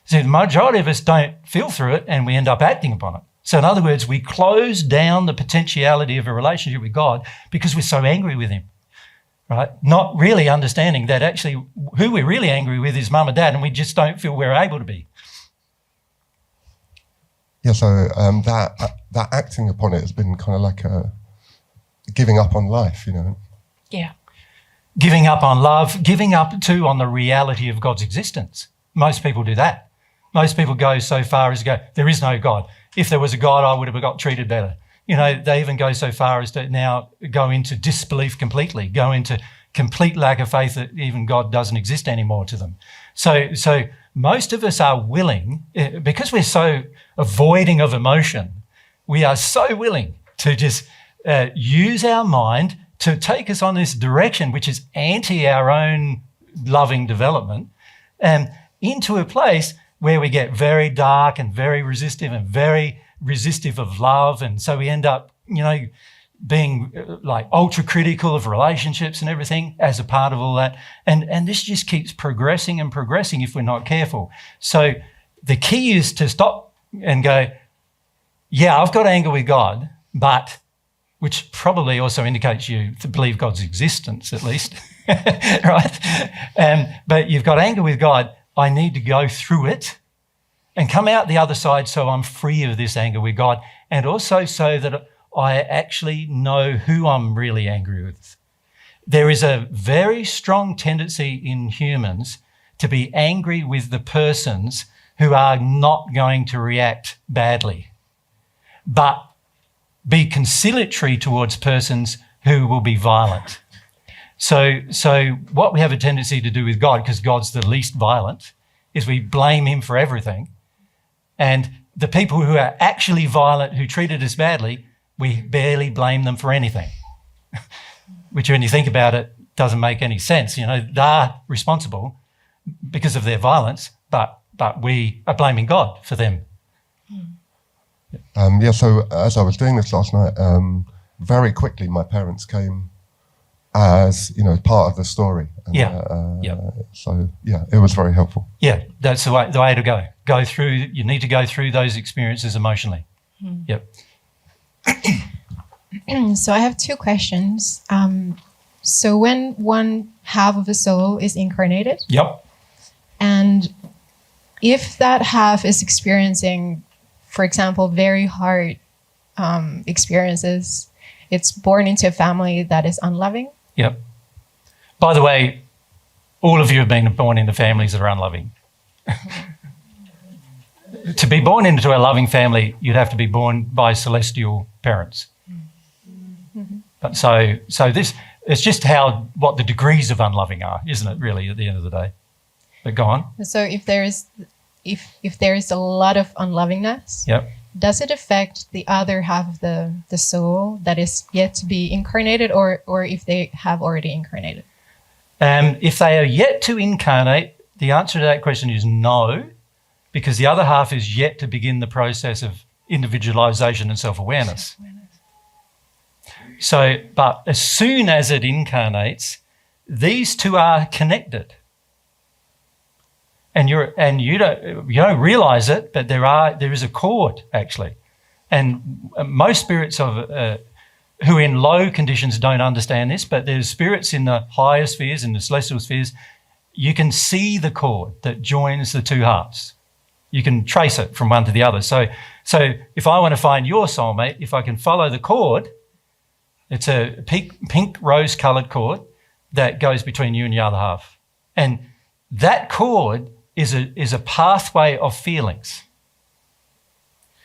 So the majority of us don't feel through it and we end up acting upon it. So in other words, we close down the potentiality of a relationship with God because we're so angry with him, right? Not really understanding that actually who we're really angry with is mum and dad, and we just don't feel we're able to be. Yeah, so that acting upon it has been kind of like a giving up on life, you know. Yeah. Giving up on love, giving up too on the reality of God's existence. Most people do that. Most people go so far as to go, there is no God. If there was a God, I would have got treated better. You know, they even go so far as to now go into disbelief completely, go into complete lack of faith that even God doesn't exist anymore to them. So most of us are willing, because we're so avoiding of emotion, we are so willing to just use our mind to take us on this direction, which is anti our own loving development, and into a place where we get very dark and very resistive of love. And so we end up, you know, being like ultra critical of relationships and everything as a part of all that. And this just keeps progressing and progressing if we're not careful. So the key is to stop and go, yeah, I've got anger with God, but, which probably also indicates you to believe God's existence at least, right? But you've got anger with God. I need to go through it and come out the other side so I'm free of this anger with God, and also so that I actually know who I'm really angry with. There is a very strong tendency in humans to be angry with the persons who are not going to react badly, but be conciliatory towards persons who will be violent. So what we have a tendency to do with God, because God's the least violent, is we blame him for everything. And the people who are actually violent, who treated us badly, we barely blame them for anything, which when you think about it, doesn't make any sense. You know, they're responsible because of their violence, but we are blaming God for them. Yeah, so as I was doing this last night, very quickly my parents came as, you know, part of the story. And, So, yeah, it was very helpful. Yeah, that's the way to go. Go through, you need to go through those experiences emotionally. Yep. So I have two questions. So when one half of the soul is incarnated, Yep. and if that half is experiencing, for example, very hard experiences, it's born into a family that is unloving. Yep. By the way, all of you have been born into families that are unloving. To be born into a loving family, you'd have to be born by celestial parents. But so this, it's just what the degrees of unloving are, isn't it, really, at the end of the day? But go on. So if there is a lot of unlovingness, Yep. does it affect the other half of the soul that is yet to be incarnated, or if they have already incarnated? If they are yet to incarnate, the answer to that question is no, because the other half is yet to begin the process of individualization and self-awareness. So, but as soon as it incarnates, these two are connected. And you don't realize it, but there is a cord actually, and most spirits who in low conditions don't understand this, but there's spirits in the higher spheres, in the celestial spheres. You can see the cord that joins the two halves. You can trace it from one to the other. So if I want to find your soulmate, if I can follow the cord, it's a pink rose-coloured cord that goes between you and your other half. And that cord is a pathway of feelings.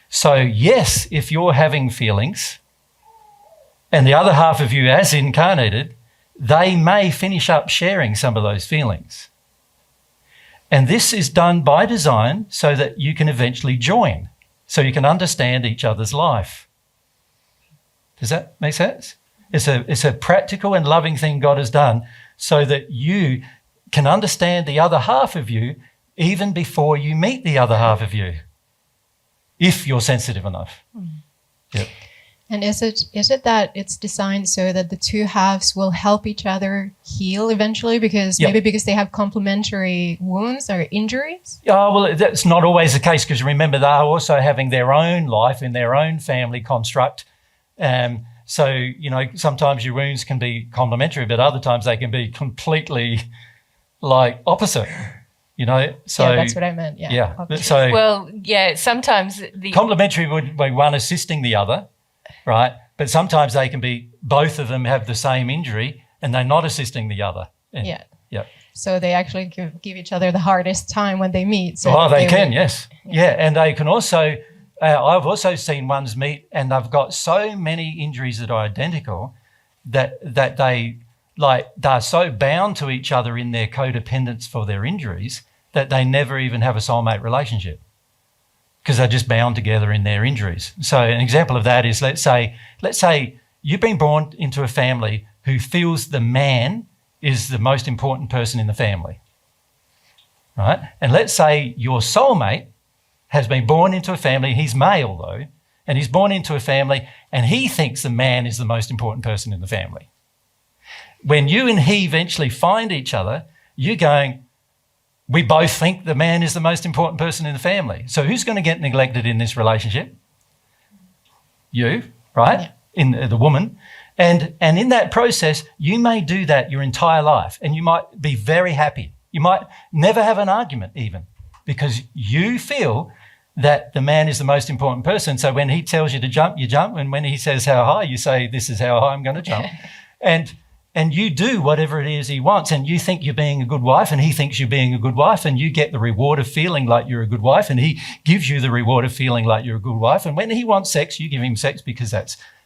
So yes, if you're having feelings and the other half of you as incarnated, they may finish up sharing some of those feelings. And this is done by design so that you can eventually join, so you can understand each other's life. Does that make sense? It's a practical and loving thing God has done so that you can understand the other half of you even before you meet the other half of you, if you're sensitive enough. Yep. And is it that it's designed so that the two halves will help each other heal eventually? Because maybe because they have complementary wounds or injuries? Well, that's not always the case, because remember, they're also having their own life in their own family construct. So, you know, sometimes your wounds can be complementary, but other times they can be completely like opposite, you know. So yeah, that's what I meant. Yeah. So well, yeah, sometimes the complementary would be one assisting the other, right? But sometimes they can be, both of them have the same injury and they're not assisting the other. And, yeah. So they actually give each other the hardest time when they meet. So they can, yes. Yeah, and they can also, I've also seen ones meet and they've got so many injuries that are identical that they're so bound to each other in their codependence for their injuries that they never even have a soulmate relationship, because they're just bound together in their injuries. So an example of that is, let's say you've been born into a family who feels the man is the most important person in the family, right? And let's say your soulmate has been born into a family, he's male though, and he's born into a family and he thinks the man is the most important person in the family. When you and he eventually find each other, you're going, we both think the man is the most important person in the family. So who's going to get neglected in this relationship? You, right? Yeah. In the woman. And in that process, you may do that your entire life and you might be very happy. You might never have an argument even, because you feel that the man is the most important person. So when he tells you to jump, you jump. And when he says how high, you say, this is how high I'm going to jump. And you do whatever it is he wants, and you think you're being a good wife and he thinks you're being a good wife, and you get the reward of feeling like you're a good wife and he gives you the reward of feeling like you're a good wife. And when he wants sex, you give him sex because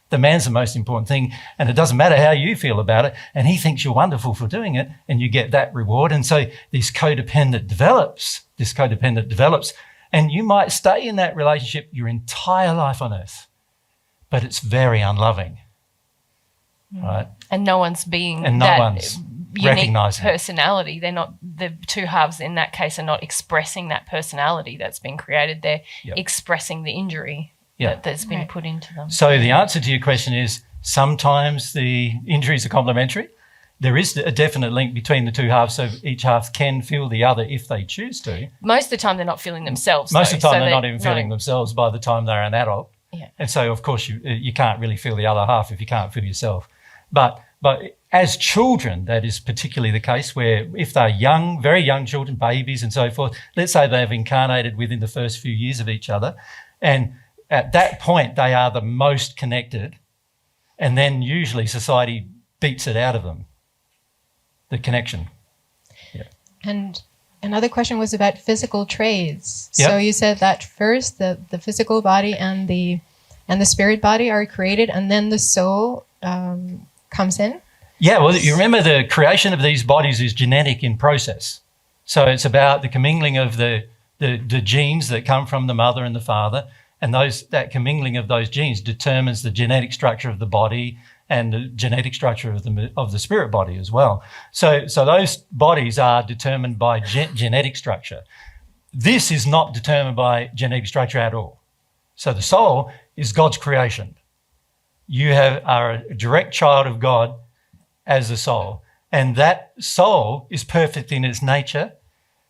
the man's the most important thing, and it doesn't matter how you feel about it, and he thinks you're wonderful for doing it, and you get that reward. And so this codependent develops, and you might stay in that relationship your entire life on earth, but it's very unloving. Right. And no one's being unique recognizing personality. They're not, the two halves in that case are not expressing that personality that's been created. They're expressing the injury that's been put into them. So the answer to your question is, sometimes the injuries are complementary. There is a definite link between the two halves, so each half can feel the other if they choose to. Most of the time they're not feeling themselves. Most of the time they're not even feeling themselves by the time they're an adult. Yeah. And so, of course, you can't really feel the other half if you can't feel yourself. But as children, that is particularly the case, where if they're young, very young children, babies and so forth, let's say they've incarnated within the first few years of each other, and at that point they are the most connected, and then usually society beats it out of them, the connection. Yeah. And another question was about physical traits. Yep. So you said that first the physical body and the spirit body are created, and then the soul comes in? Yeah, well, you remember the creation of these bodies is genetic in process. So it's about the commingling of the genes that come from the mother and the father, and that commingling of those genes determines the genetic structure of the body and the genetic structure of the spirit body as well. So those bodies are determined by genetic structure. This is not determined by genetic structure at all. So the soul is God's creation. You are a direct child of God as a soul, and that soul is perfect in its nature,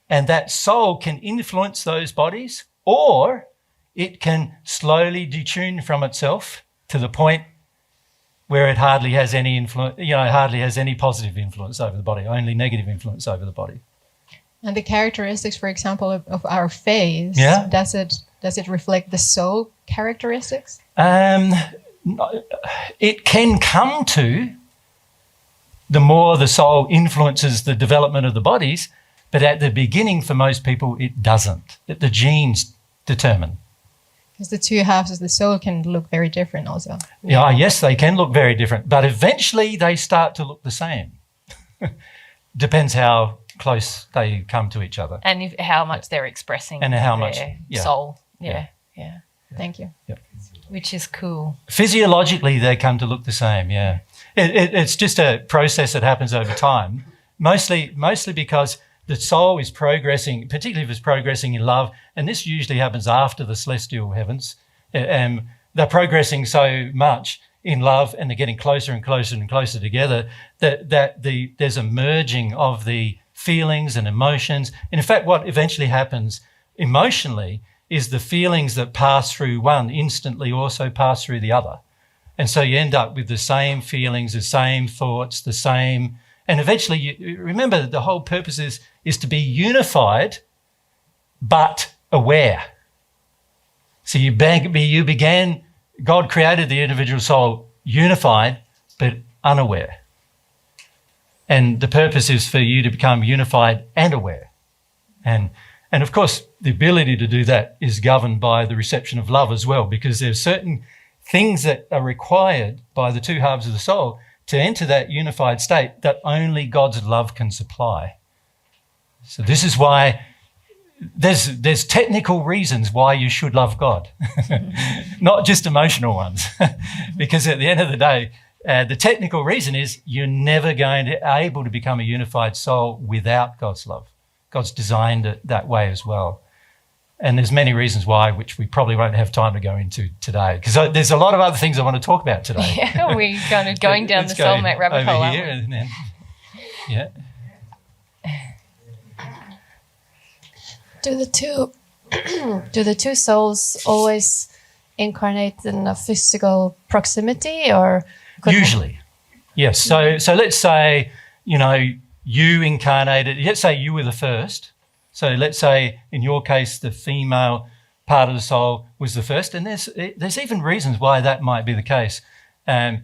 and that soul can influence those bodies, or it can slowly detune from itself to the point where it hardly has any influence, hardly has any positive influence over the body, only negative influence over the body. And the characteristics, for example, of our face, Yeah. does it reflect the soul characteristics? It can come to the more the soul influences the development of the bodies, but at the beginning for most people it doesn't. The genes determine. Because the two halves of the soul can look very different also. Yeah, yes, they can look very different, but eventually they start to look the same. Depends how close they come to each other. And how much they're expressing And how their much, yeah. soul. Yeah. Yeah. Thank you. Yep. Which is cool. Physiologically, they come to look the same, yeah. It's just a process that happens over time, mostly because the soul is progressing, particularly if it's progressing in love, and this usually happens after the celestial heavens. They're progressing so much in love, and they're getting closer and closer and closer together, that there's a merging of the feelings and emotions. And in fact, what eventually happens emotionally is the feelings that pass through one instantly also pass through the other. And so you end up with the same feelings, the same thoughts, the same... And eventually, you remember that the whole purpose is to be unified but aware. So God created the individual soul unified but unaware. And the purpose is for you to become unified and aware. And of course, the ability to do that is governed by the reception of love as well, because there's certain things that are required by the two halves of the soul to enter that unified state that only God's love can supply. So this is why there's technical reasons why you should love God, not just emotional ones, because at the end of the day, the technical reason is you're never going to be able to become a unified soul without God's love. God's designed it that way as well. And there's many reasons why, which we probably won't have time to go into today, because there's a lot of other things I want to talk about today. Yeah, we're kind of going down the soulmate rabbit hole, aren't we? And then, yeah. Do the two souls always incarnate in a physical proximity, or usually? Yes. So let's say, you incarnated. Let's say you were the first. So let's say in your case the female part of the soul was the first, and there's even reasons why that might be the case. There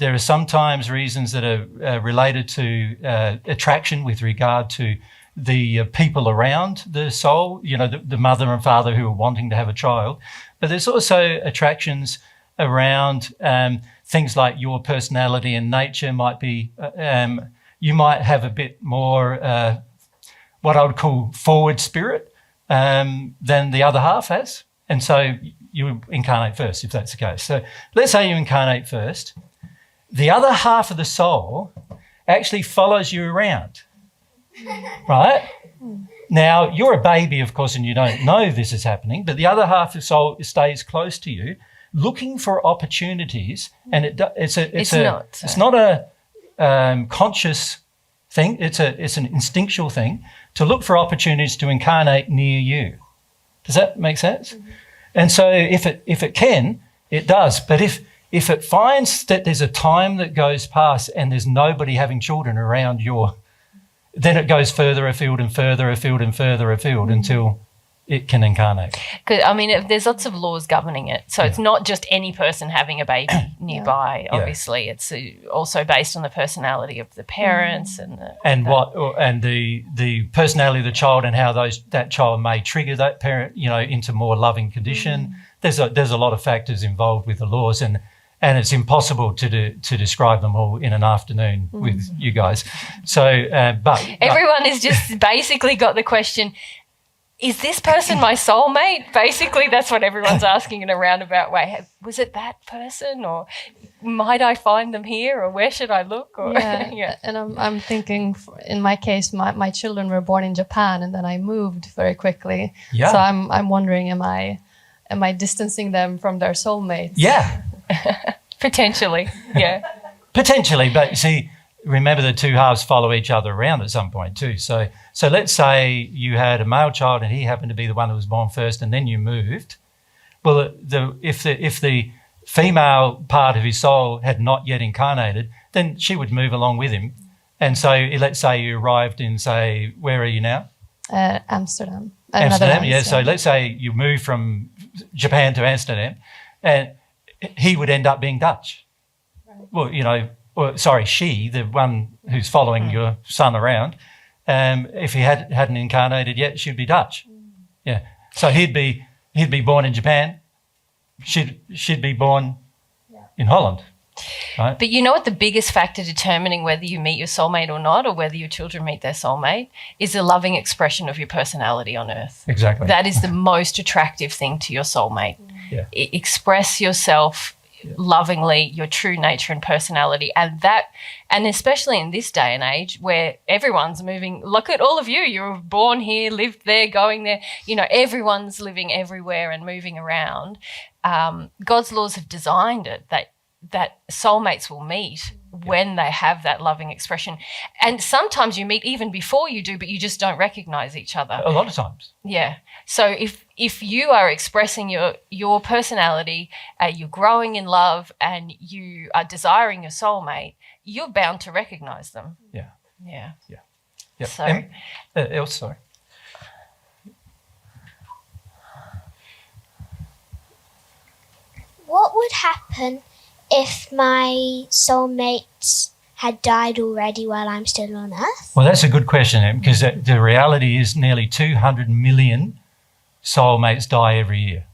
are sometimes reasons that are related to attraction with regard to the people around the soul, the mother and father who are wanting to have a child. But there's also attractions around things like your personality and nature might be, you might have a bit more what I would call forward spirit than the other half has. And so you incarnate first, if that's the case. So let's say you incarnate first. The other half of the soul actually follows you around, right? Now, you're a baby, of course, and you don't know this is happening, but the other half of the soul stays close to you, looking for opportunities, and it's not a conscious thing. It's an instinctual thing to look for opportunities to incarnate near you. Does that make sense? Mm-hmm. And so if it can, it does. But if it finds that there's a time that goes past and there's nobody having children around then it goes further afield and further afield and further afield until it can incarnate. There's lots of laws governing it. So it's not just any person having a baby nearby, obviously. It's also based on the personality of the parents and the personality of the child and how that child may trigger that parent, into more loving condition. There's a lot of factors involved with the laws, and it's impossible to describe them all in an afternoon with you guys. So, but everyone has just basically got the question, is this person my soulmate? Basically, that's what everyone's asking in a roundabout way. Was it that person, or might I find them here, or where should I look? Or, yeah. And I'm thinking, in my case, my children were born in Japan, and then I moved very quickly. Yeah. So I'm wondering, am I distancing them from their soulmates? Yeah. Potentially, yeah. Potentially, but you see, remember the two halves follow each other around at some point too. So let's say you had a male child and he happened to be the one that was born first, and then you moved. Well, if the female part of his soul had not yet incarnated, then she would move along with him. And so let's say you arrived in, say, where are you now? Amsterdam. Amsterdam, yeah. So let's say you move from Japan to Amsterdam, and he would end up being Dutch. Right. Well, you know, she, the one who's following your son around, if he hadn't incarnated yet, she'd be Dutch. Yeah. So he'd be born in Japan. She'd be born in Holland. Right? But you know what the biggest factor determining whether you meet your soulmate or not, or whether your children meet their soulmate, is a loving expression of your personality on earth. Exactly. That is the most attractive thing to your soulmate. Yeah. Express yourself lovingly, your true nature and personality, and especially in this day and age where everyone's moving. Look at all of you. You were born here, lived there, going there. You know, everyone's living everywhere and moving around. God's laws have designed it that soulmates will meet when they have that loving expression. And sometimes you meet even before you do, but you just don't recognize each other. A lot of times. Yeah. So if you are expressing your personality, you're growing in love, and you are desiring your soulmate, you're bound to recognize them. Yeah. Yeah. Yeah. Yeah. So, else, sorry. What would happen if my soulmate had died already while I'm still on Earth? Well, that's a good question, because the reality is nearly 200 million soulmates die every year.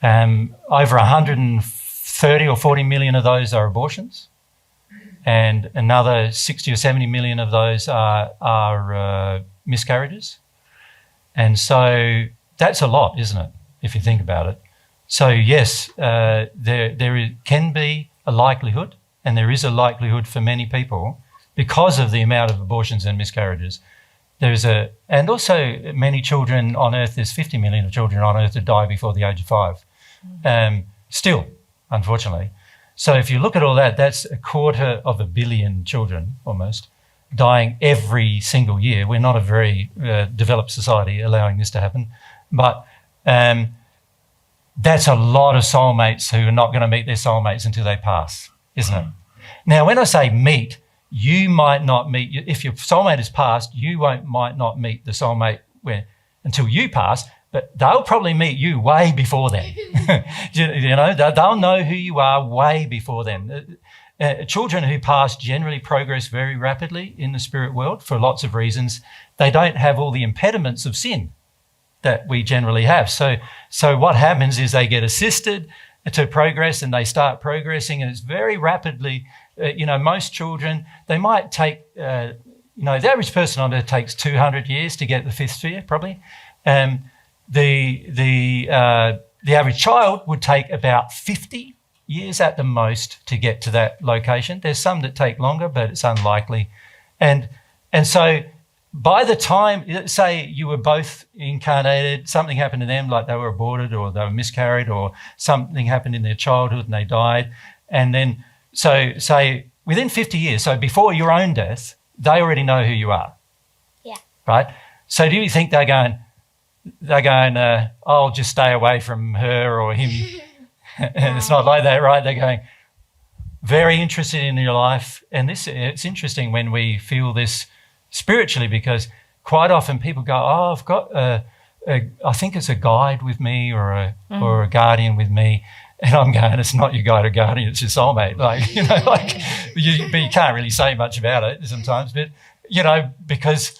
Over 130 or 40 million of those are abortions, and another 60 or 70 million of those are miscarriages. And so that's a lot, isn't it, if you think about it? So yes, there can be a likelihood, and there is a likelihood for many people because of the amount of abortions and miscarriages. And also many children on Earth. There's 50 million of children on Earth that die before the age of 5. Still, unfortunately. So if you look at all that, that's 250 million children almost dying every single year. We're not a very developed society allowing this to happen, but that's a lot of soulmates who are not going to meet their soulmates until they pass, isn't it? Now, when I say meet, you might not meet, if your soulmate has passed, you might not meet the soulmate until you pass, but they'll probably meet you way before then. You know, they'll know who you are way before then. Children who pass generally progress very rapidly in the spirit world for lots of reasons. They don't have all the impediments of sin that we generally have. So what happens is they get assisted to progress, and they start progressing, and it's very rapidly. Most children, they might take, the average person on Earth takes 200 years to get the 5th sphere, probably. The average child would take about 50 years at the most to get to that location. There's some that take longer, but it's unlikely. And so by the time, say you were both incarnated, something happened to them, like they were aborted or they were miscarried or something happened in their childhood and they died. And then, so say within 50 years, so before your own death, they already know who you are. Yeah. Right? So do you think they're going, I'll just stay away from her or him? And it's not like that, right? They're going, very interested in your life. And it's interesting when we feel this spiritually, because quite often people go, I've got I think it's a guide with me or a guardian with me. And I'm going, it's not your guide or guardian, it's your soulmate. But you can't really say much about it sometimes. But, because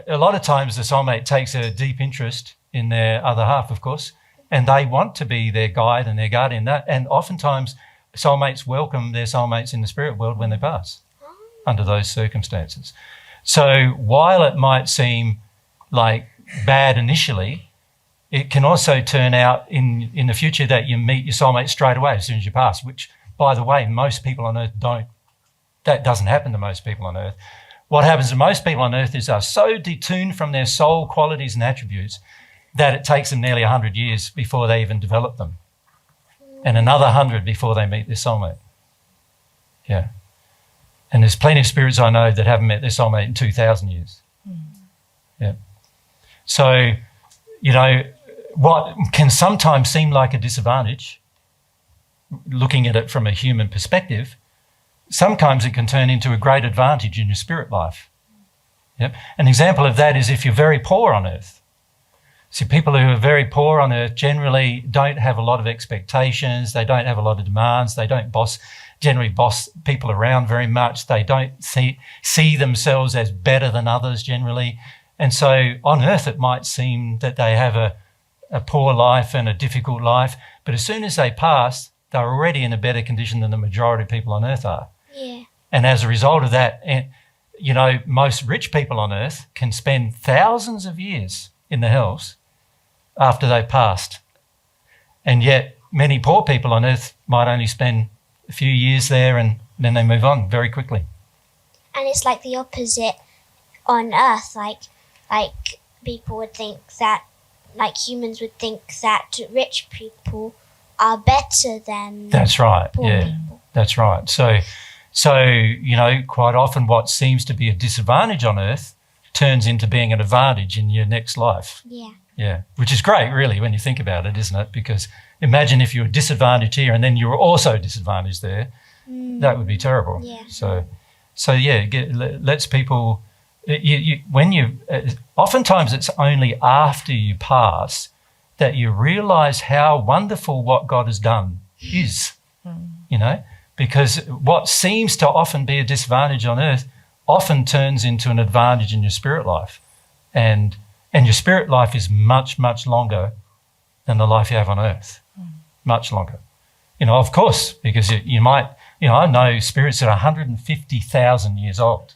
a lot of times the soulmate takes a deep interest in their other half, of course, and they want to be their guide and their guardian. And oftentimes soulmates welcome their soulmates in the spirit world when they pass under those circumstances. So while it might seem like bad initially, it can also turn out in the future that you meet your soulmate straight away as soon as you pass, which, by the way, most people on Earth don't. That doesn't happen to most people on Earth. What happens to most people on Earth is they're so detuned from their soul qualities and attributes that it takes them nearly 100 years before they even develop them, and another 100 before they meet their soulmate. Yeah. And there's plenty of spirits I know that haven't met their soulmate in 2,000 years. Yeah. So, what can sometimes seem like a disadvantage, looking at it from a human perspective, sometimes it can turn into a great advantage in your spirit life. Yep. An example of that is if you're very poor on earth. See, people who are very poor on earth generally don't have a lot of expectations. They don't have a lot of demands. They don't generally boss people around very much. They don't see themselves as better than others generally. And so on earth, it might seem that they have a poor life and a difficult life. But as soon as they pass, they're already in a better condition than the majority of people on earth are. Yeah. And as a result of that, you know, most rich people on earth can spend thousands of years in the hells after they've passed. And yet many poor people on earth might only spend a few years there and then they move on very quickly. And it's like the opposite on earth. Like people would think that, like humans would think that rich people are better than That's right. poor people. That's right. So, you know, quite often what seems to be a disadvantage on earth turns into being an advantage in your next life. Yeah. Yeah, which is great, really, when you think about it, isn't it? Because imagine if you were disadvantaged here and then you were also disadvantaged there. That would be terrible. Yeah. So yeah, lets people. Oftentimes it's only after you pass that you realise how wonderful what God has done is. You know, because what seems to often be a disadvantage on earth often turns into an advantage in your spirit life, and your spirit life is much, much longer than the life you have on earth. Much longer. You know, of course, because you might, you know, I know spirits that are 150,000 years old.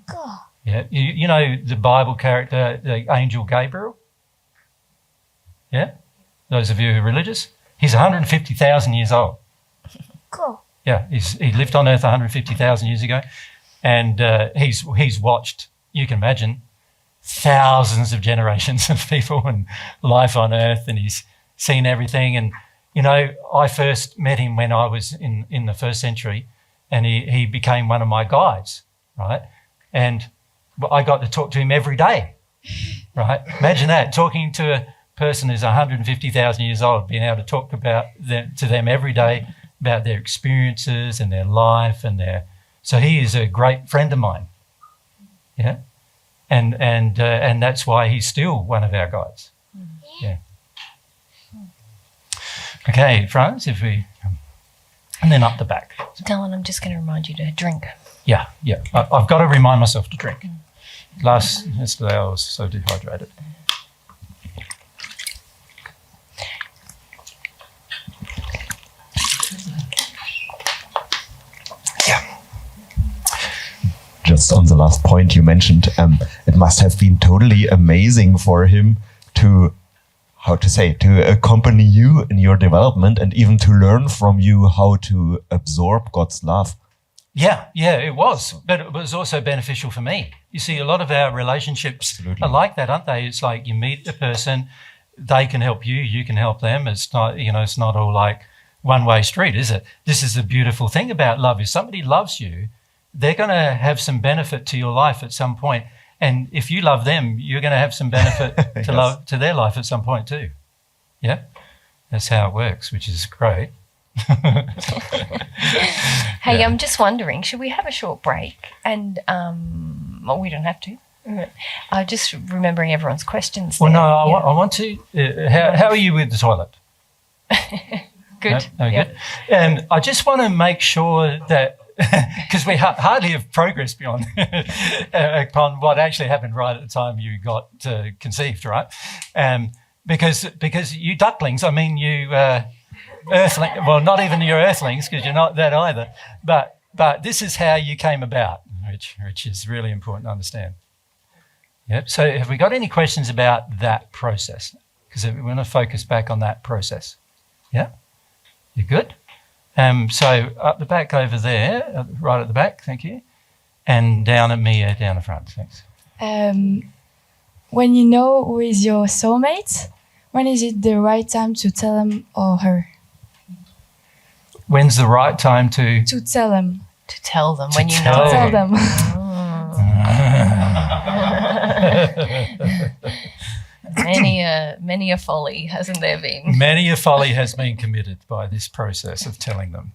God. Yeah. You know the Bible character, the angel Gabriel? Yeah? Those of you who are religious? He's 150,000 years old. Cool. Yeah, he lived on earth 150,000 years ago. And he's watched, you can imagine, thousands of generations of people and life on earth, and he's seen everything. And, you know, I first met him when I was in the first century, and he became one of my guides, right? And I got to talk to him every day, right? Imagine that, talking to a person who's 150,000 years old, being able to talk to them every day about their experiences and their life and so he is a great friend of mine, yeah? And that's why he's still one of our guides. Yeah. Okay, Franz, and then up the back. Dylan, I'm just going to remind you to drink. Yeah. I've got to remind myself to drink. Yesterday I was so dehydrated. Just on the last point you mentioned, it must have been totally amazing for him to accompany you in your development and even to learn from you how to absorb God's love. Yeah, it was. But it was also beneficial for me. You see, a lot of our relationships are like that, aren't they? It's like you meet a person, they can help you, you can help them. It's not, you know, it's not all like one-way street, is it? This is the beautiful thing about love. If somebody loves you, they're going to have some benefit to your life at some point. And if you love them, you're going to have some benefit to their life at some point too. Yeah? That's how it works, which is great. Hey, I'm just wondering, should we have a short break? And, well, we don't have to. I'm just remembering everyone's questions. Well, no, I want to. How are you with the toilet? Good. No, good. And I just want to make sure that, because we hardly have progress beyond upon what actually happened right at the time you got conceived, right? Because you ducklings, I mean you earthling, well, not even your earthlings, because you're not that either. But this is how you came about, which is really important to understand. Yep. So have we got any questions about that process? Because we want to focus back on that process. Yeah? You good? So up the back over there, right at the back, thank you. And down at Mia, down the front, thanks. When you know who is your soulmate, when is it the right time to tell him or her? When's the right time to tell them? To tell them, to when you tell know. Tell them. Many a folly, hasn't there been? Many a folly has been committed by this process of telling them.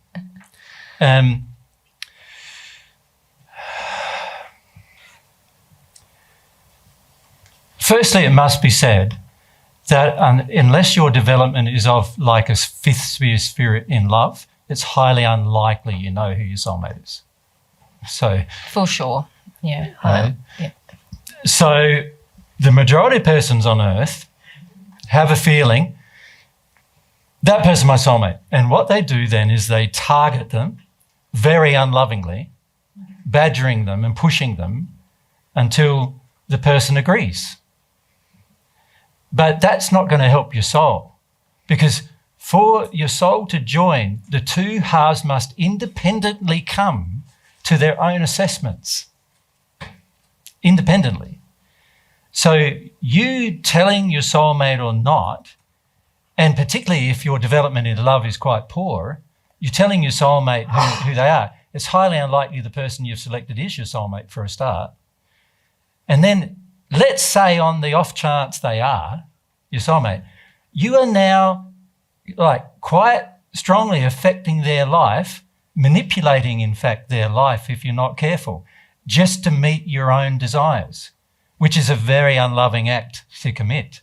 Firstly, it must be said that unless your development is of like a fifth sphere spirit in love, it's highly unlikely you know who your soulmate is. So For sure. Yeah. Yeah. So the majority of persons on earth have a feeling that person my soulmate. And what they do then is they target them very unlovingly, badgering them and pushing them until the person agrees. But that's not going to help your soul, because for your soul to join, the two halves must independently come to their own assessments. Independently. So you telling your soulmate or not, and particularly if your development in love is quite poor, you're telling your soulmate who they are. It's highly unlikely the person you've selected is your soulmate for a start. And then let's say on the off chance they are your soulmate, you are now like quite strongly affecting their life, manipulating in fact their life if you're not careful, just to meet your own desires, which is a very unloving act to commit.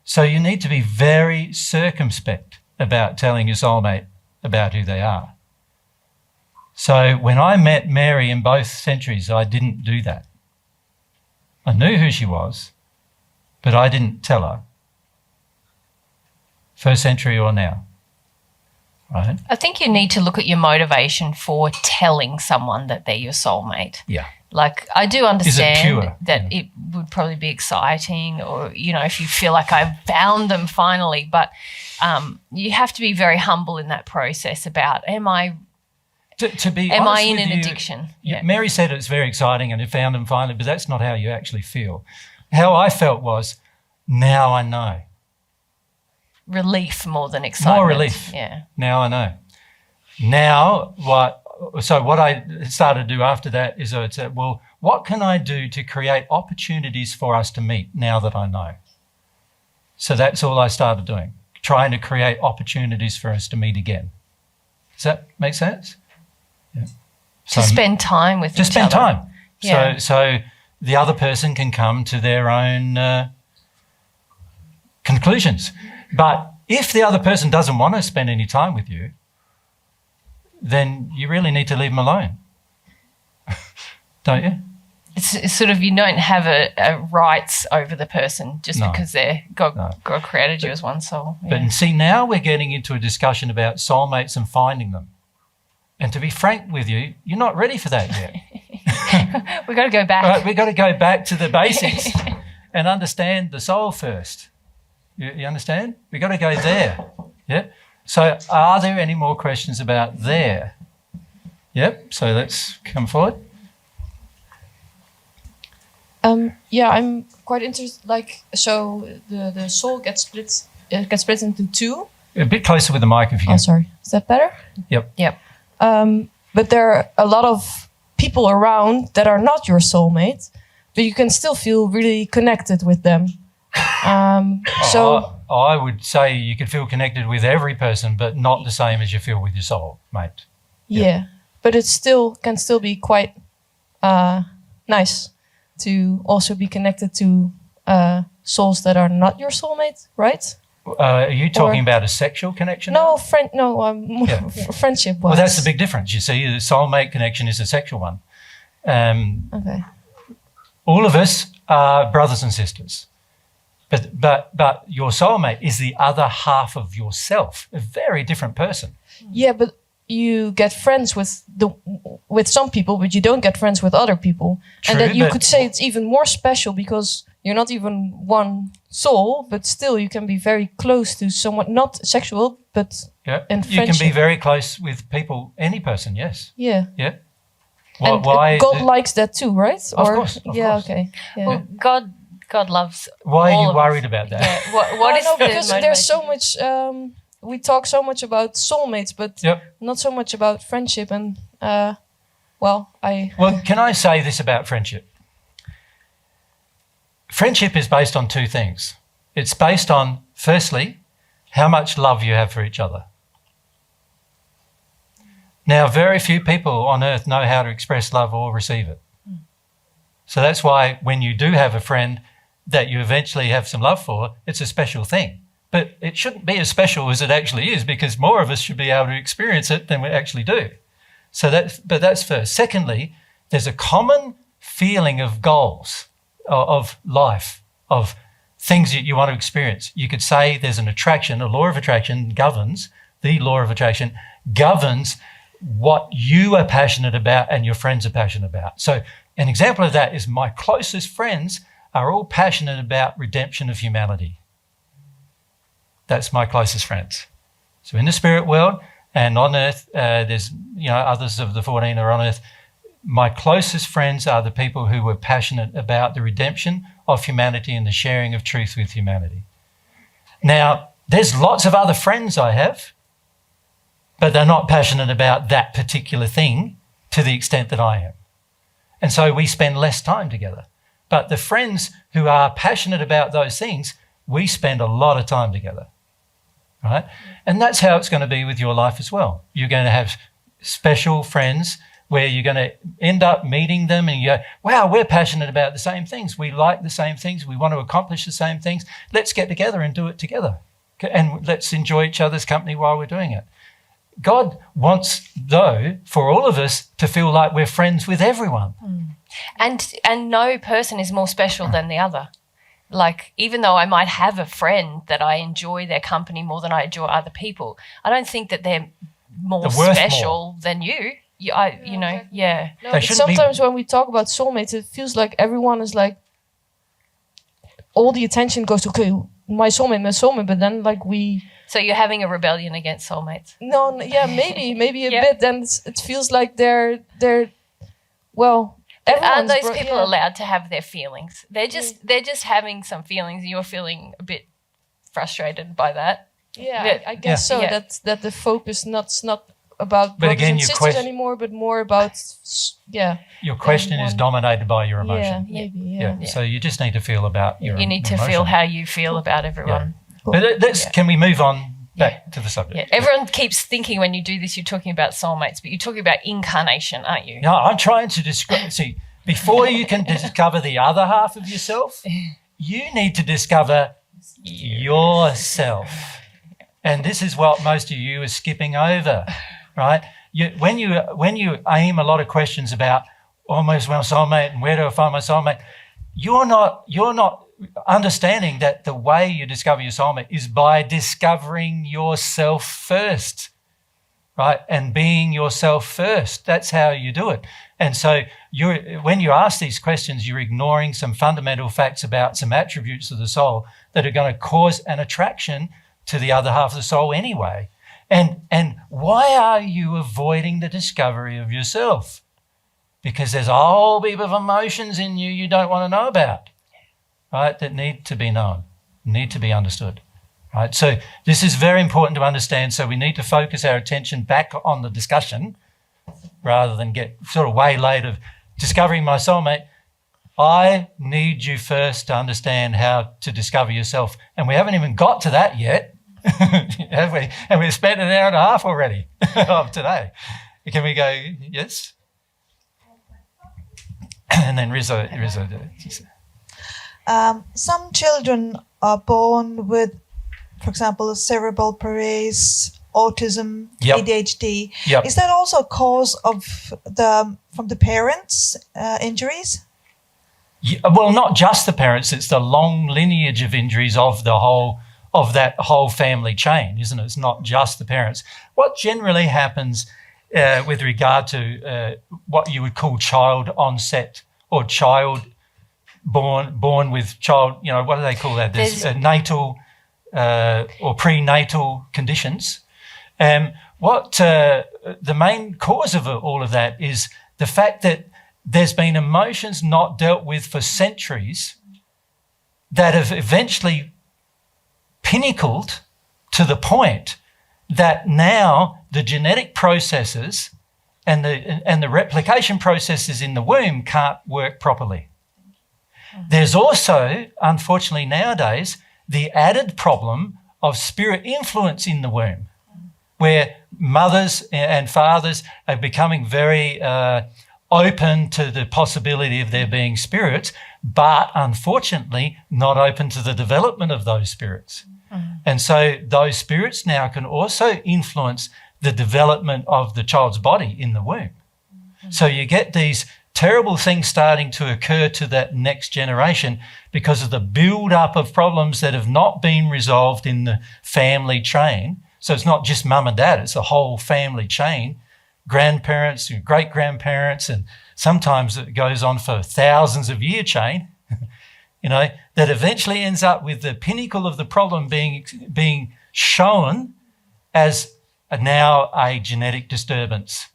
So you need to be very circumspect about telling your soulmate about who they are. So when I met Mary in both centuries, I didn't do that. I knew who she was, but I didn't tell her. First century or now, right? I think you need to look at your motivation for telling someone that they're your soulmate. Yeah. Like, I do understand pure? that it would probably be exciting, or, you know, if you feel like I've found them finally, but you have to be very humble in that process about, am I in an addiction? Yeah. Mary said it's very exciting and it found them finally, but that's not how you actually feel. How I felt was, now I know. Relief more than excitement. More relief. Yeah. Now I know. Now what I started to do after that is I said, well, what can I do to create opportunities for us to meet now that I know? So that's all I started doing, trying to create opportunities for us to meet again. Does that make sense? Yeah. To spend time with each other. Just spend time. Yeah. So the other person can come to their own conclusions. But if the other person doesn't want to spend any time with you, then you really need to leave them alone. Don't you? It's sort of, you don't have a rights over the person just because God created you as one soul. Yeah. But see, now we're getting into a discussion about soulmates and finding them. And to be frank with you, you're not ready for that yet. We've got to go back. Right, we've got to go back to the basics and understand the soul first. You understand? We've got to go there. Yeah. So are there any more questions about there? Yep. So let's come forward. Yeah, I'm quite interested. Like, so the soul gets split into two. A bit closer with the mic if you can. Oh, sorry. Is that better? Yep. Yep. But there are a lot of people around that are not your soulmate, but you can still feel really connected with them. So I would say you could feel connected with every person, but not the same as you feel with your soul, mate. Yeah, but it can still be quite nice to also be connected to souls that are not your soulmate, right? Are you talking about a sexual connection? No, friendship wise. Well, that's the big difference. You see, the soulmate connection is a sexual one. Okay. All of us are brothers and sisters. But your soulmate is the other half of yourself, a very different person. Yeah, but you get friends with some people, but you don't get friends with other people. True, and then you could say it's even more special because you're not even one soul, but still you can be very close to someone, not sexual, but in friendship. You can be very close with people, any person, yes. Yeah. Yeah. And God likes that too, right? Of course. Okay. Yeah. Well, God loves. Why are you worried about that? Yeah. What is the because motivation? there's so much. We talk so much about soulmates, but not so much about friendship. And Well, can I say this about friendship? Friendship is based on two things. It's based on, firstly, how much love you have for each other. Now, very few people on earth know how to express love or receive it. So that's why when you do have a friend, that you eventually have some love for, it's a special thing. But it shouldn't be as special as it actually is, because more of us should be able to experience it than we actually do. So that's first. Secondly, there's a common feeling of goals, of life, of things that you want to experience. You could say there's an attraction, a law of attraction governs, the law of attraction governs what you are passionate about and your friends are passionate about. So an example of that is my closest friends are all passionate about redemption of humanity. That's my closest friends. So in the spirit world and on earth, there's, others of the 14 are on earth. My closest friends are the people who were passionate about the redemption of humanity and the sharing of truth with humanity. Now, there's lots of other friends I have, but they're not passionate about that particular thing to the extent that I am. And so we spend less time together. But the friends who are passionate about those things, we spend a lot of time together, right? And that's how it's going to be with your life as well. You're going to have special friends where you're going to end up meeting them and you go, wow, we're passionate about the same things. We like the same things. We want to accomplish the same things. Let's get together and do it together. And let's enjoy each other's company while we're doing it. God wants, though, for all of us to feel like we're friends with everyone. And no person is more special than the other. Like, even though I might have a friend that I enjoy their company more than I enjoy other people, I don't think that they're more special than you. No, but sometimes when we talk about soulmates, it feels like everyone is like, all the attention goes to, okay, my soulmate, but then like we... So you're having a rebellion against soulmates? No, yeah, maybe a bit. Then it feels like they're well. Aren't those people allowed to have their feelings? They're just having some feelings, and you're feeling a bit frustrated by that. Yeah, I guess so. Yeah. That the focus not about brothers and sisters anymore, but more about Your question is dominated by your emotion. Yeah, maybe. Yeah. So you just need to feel about your. You need to feel how you feel about everyone. Cool. But can we move on back to the subject? Yeah. Everyone keeps thinking when you do this, you're talking about soulmates, but you're talking about incarnation, aren't you? No, I'm trying to describe. See, before you can discover the other half of yourself, you need to discover yourself. And this is what most of you are skipping over, right? When you aim a lot of questions about almost my soulmate and where do I find my soulmate, you're not understanding that the way you discover your soulmate is by discovering yourself first, right? And being yourself first. That's how you do it. And so when you ask these questions, you're ignoring some fundamental facts about some attributes of the soul that are going to cause an attraction to the other half of the soul anyway. And why are you avoiding the discovery of yourself? Because there's a whole heap of emotions in you don't want to know about. Right, that need to be known, need to be understood, right? So this is very important to understand. So we need to focus our attention back on the discussion rather than get sort of waylaid of discovering my soulmate. I need you first to understand how to discover yourself. And we haven't even got to that yet, have we? And we've spent an hour and a half already of today. Can we go, yes? And then Rizzo. Some children are born with, for example, cerebral palsy, autism, ADHD. Yep. Is that also a cause of from the parents' injuries? Yeah, well, not just the parents. It's the long lineage of injuries of that whole family chain, isn't it? It's not just the parents. What generally happens with regard to what you would call child onset or child born with child, what do they call that? There's natal or prenatal conditions. The main cause of all of that is the fact that there's been emotions not dealt with for centuries that have eventually pinnacled to the point that now the genetic processes and the replication processes in the womb can't work properly. There's also, unfortunately nowadays, the added problem of spirit influence in the womb, where mothers and fathers are becoming very open to the possibility of there being spirits, but unfortunately not open to the development of those spirits. And so those spirits now can also influence the development of the child's body in the womb. So you get these terrible things starting to occur to that next generation because of the build-up of problems that have not been resolved in the family chain. So it's not just mum and dad, it's a whole family chain, grandparents and great-grandparents, and sometimes it goes on for thousands of year chain, that eventually ends up with the pinnacle of the problem being shown as now a genetic disturbance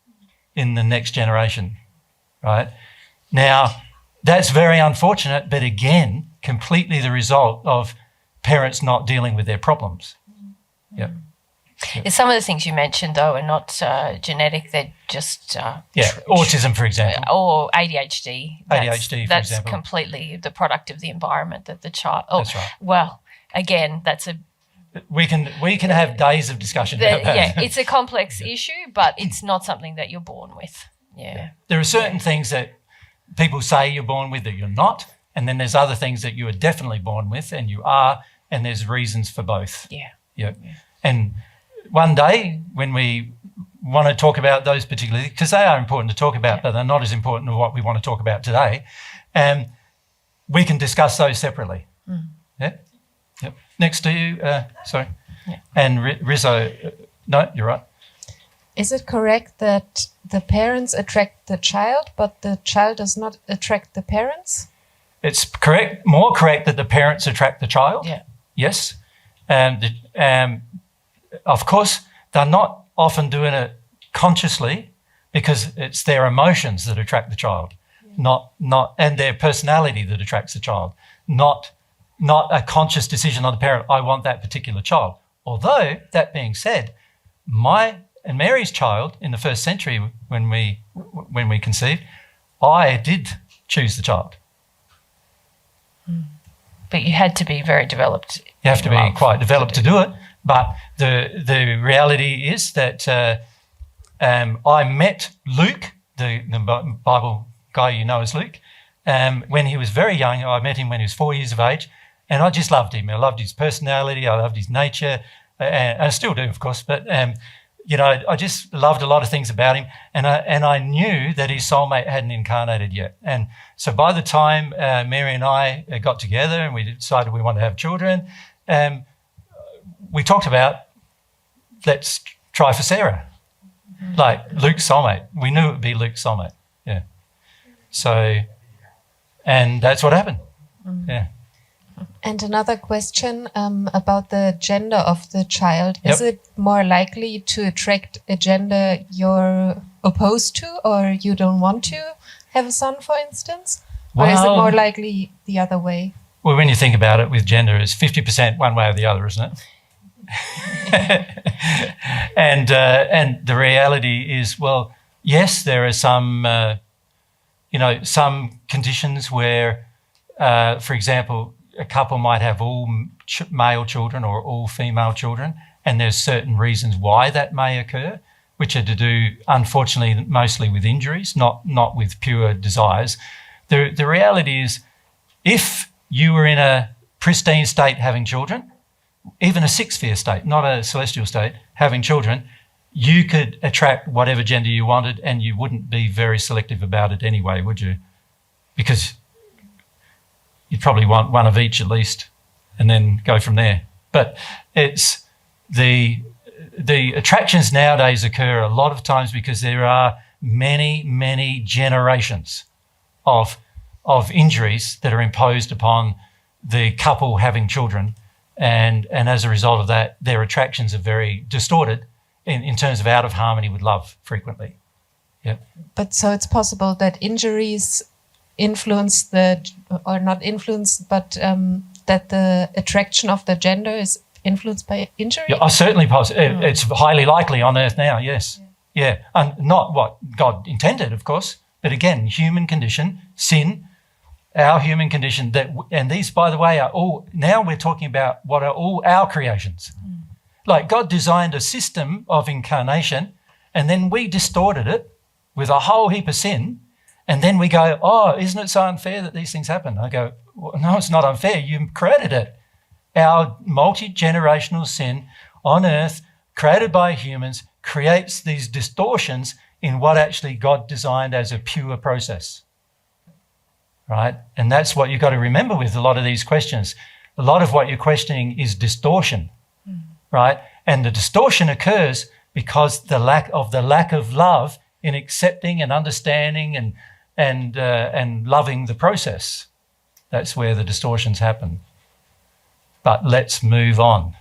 in the next generation, right? Now, that's very unfortunate, but again, completely the result of parents not dealing with their problems. Yeah. Some of the things you mentioned, though, are not genetic. They're just... autism, for example. Or ADHD. That's That's completely the product of the environment that the child... That's right. Well, again, that's a... We can have days of discussion about that. Yeah, it's a complex issue, but it's not something that you're born with. Yeah. There are certain things that people say you're born with that you're not, and then there's other things that you are definitely born with and you are, and there's reasons for both. Yeah. And one day when we want to talk about those particularly, because they are important to talk about, but they're not as important as what we want to talk about today, we can discuss those separately. Yeah. Yep. Next to you, sorry. Yeah. And Rizzo, no, you're right. Is it correct that the parents attract the child, but the child does not attract the parents? It's more correct that the parents attract the child. Yeah. Yes. Of course, they're not often doing it consciously because it's their emotions that attract the child, and their personality that attracts the child, not a conscious decision on the parent, I want that particular child. Although, that being said, my and Mary's child in the first century when we conceived, I did choose the child. But you had to be very developed. You have to be quite developed to do it. But the reality is that I met Luke, the Bible guy you know as Luke, when he was very young. I met him when he was 4 years of age, and I just loved him. I loved his personality. I loved his nature, and I still do, of course. But I just loved a lot of things about him, and I knew that his soulmate hadn't incarnated yet. And so by the time Mary and I got together and we decided we wanted to have children, we talked about, let's try for Sarah, like Luke's soulmate. We knew it would be Luke's soulmate. Yeah. So, and that's what happened. Yeah. And another question about the gender of the child. Is it more likely to attract a gender you're opposed to or you don't want to have a son, for instance? Or is it more likely the other way? Well, when you think about it with gender, it's 50% one way or the other, isn't it? And the reality is, well, yes, there are some, some conditions where, for example, a couple might have all male children or all female children, and there's certain reasons why that may occur, which are to do, unfortunately, mostly with injuries, not with pure desires. The reality is, if you were in a pristine state having children, even a six-sphere state, not a celestial state, having children, you could attract whatever gender you wanted and you wouldn't be very selective about it anyway, would you? Because you'd probably want one of each at least and then go from there. But it's the attractions nowadays occur a lot of times because there are many, many generations of injuries that are imposed upon the couple having children. And as a result of that, their attractions are very distorted in terms of out of harmony with love frequently. Yeah. But so it's possible that injuries influence or not influence, but that the attraction of the gender is influenced by injury? Yeah, certainly possible. It's highly likely on Earth now, yes. Yeah. And not what God intended, of course, but again, human condition, sin, our human condition, and these, by the way, are all, now we're talking about what are all our creations. Like God designed a system of incarnation and then we distorted it with a whole heap of sin, And then we go, oh, isn't it so unfair that these things happen? I go, well, no, it's not unfair. You created it. Our multi-generational sin on earth, created by humans, creates these distortions in what actually God designed as a pure process, right? And that's what you've got to remember with a lot of these questions. A lot of what you're questioning is distortion, right? And the distortion occurs because the lack of love in accepting and understanding and loving the process. That's where the distortions happen. But let's move on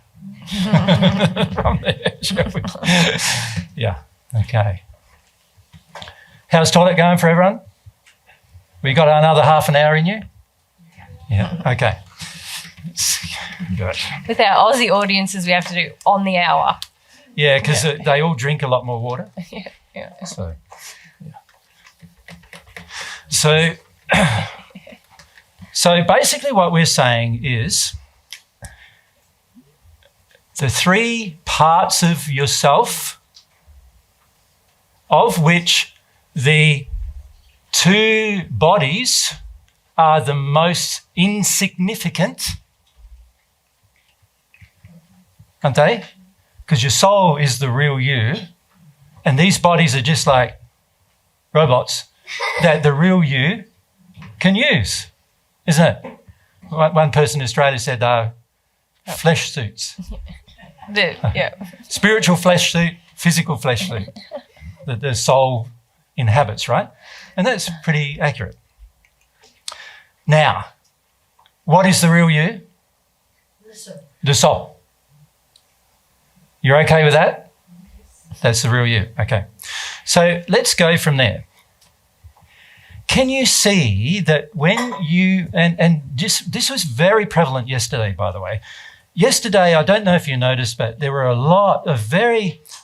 from there, shall we? Yeah, okay. How's toilet going for everyone? We got another half an hour in you? Yeah, okay. Good. With our Aussie audiences, we have to do on the hour. Yeah, because they all drink a lot more water. Yeah. So basically what we're saying is the three parts of yourself, of which the two bodies are the most insignificant, aren't they? Because your soul is the real you, and these bodies are just like robots that the real you can use, isn't it? One person in Australia said flesh suits. Spiritual flesh suit, physical flesh suit that the soul inhabits, right? And that's pretty accurate. Now, what is the real you? The soul. You're okay with that? That's the real you. Okay. So let's go from there. Can you see that when you, and just, this was very prevalent yesterday, by the way. Yesterday, I don't know if you noticed, but there were a lot of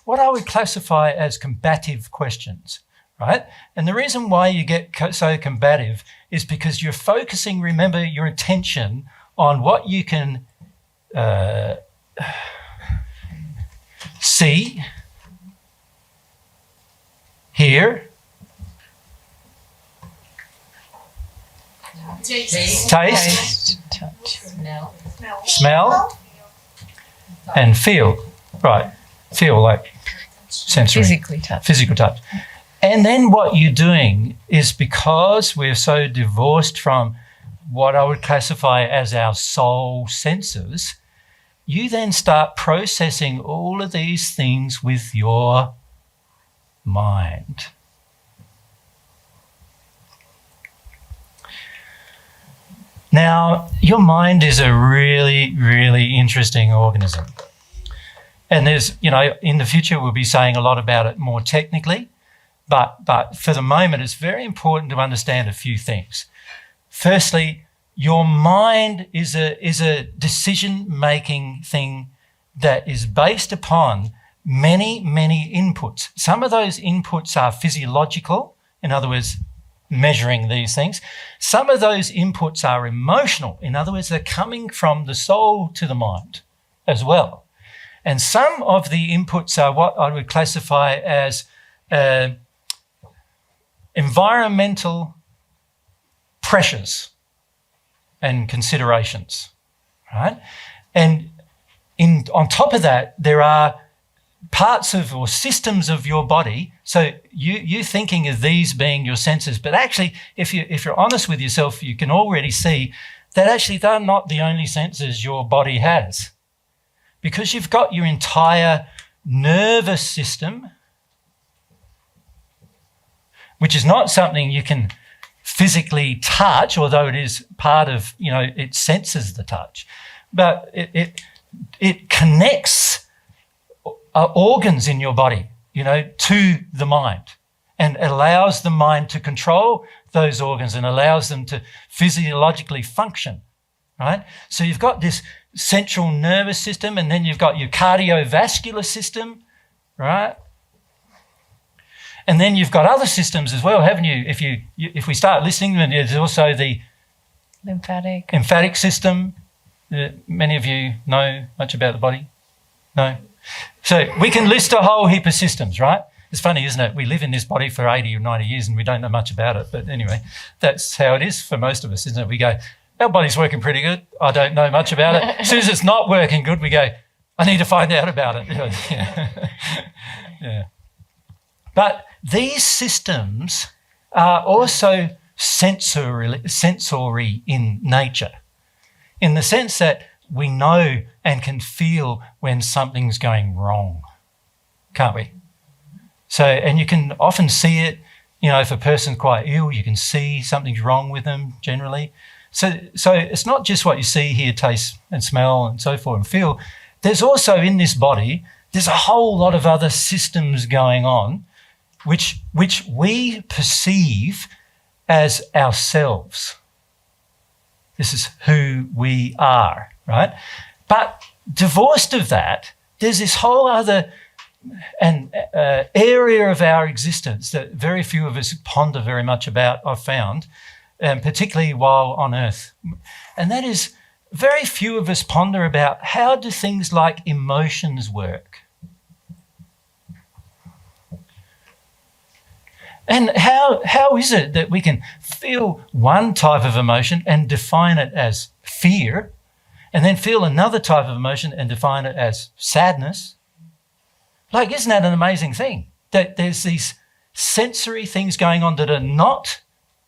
what I would classify as combative questions, right? And the reason why you get so combative is because you're focusing, remember, your attention on what you can see, hear, taste, smell, and feel. Right, feel like sensory. Physical touch. And then what you're doing is, because we're so divorced from what I would classify as our soul senses, you then start processing all of these things with your mind. Now, your mind is a really, really interesting organism. And there's, in the future we'll be saying a lot about it more technically, but for the moment it's very important to understand a few things. Firstly, your mind is a decision-making thing that is based upon many, many inputs. Some of those inputs are physiological, in other words, measuring these things. Some of those inputs are emotional, in other words, they're coming from the soul to the mind as well. And some of the inputs are what I would classify as environmental pressures and considerations, right? And on top of that, there are parts of or systems of your body. So you thinking of these being your senses, but actually, if you're honest with yourself, you can already see that actually they're not the only senses your body has, because you've got your entire nervous system, which is not something you can physically touch, although it is part of, it senses the touch, but it connects organs in your body, to the mind, and allows the mind to control those organs and allows them to physiologically function, right? So you've got this central nervous system, and then you've got your cardiovascular system, right? And then you've got other systems as well, haven't you? If we start listening, then there's also the lymphatic system. Many of you know much about the body? No? So we can list a whole heap of systems, right? It's funny, isn't it? We live in this body for 80 or 90 years and we don't know much about it. But anyway, that's how it is for most of us, isn't it? We go, our body's working pretty good. I don't know much about it. As soon as it's not working good, we go, I need to find out about it. Yeah. But these systems are also sensory in nature, in the sense that we know and can feel when something's going wrong, can't we? So, and you can often see it, if a person's quite ill, you can see something's wrong with them generally. So it's not just what you see, hear, taste and smell and so forth and feel. There's also in this body, there's a whole lot of other systems going on which we perceive as ourselves. This is who we are, right? But divorced of that, there's this whole other area of our existence that very few of us ponder very much about, I've found, particularly while on earth. And that is, very few of us ponder about how do things like emotions work? And how is it that we can feel one type of emotion and define it as fear, and then feel another type of emotion and define it as sadness? Like, isn't that an amazing thing? That there's these sensory things going on that are not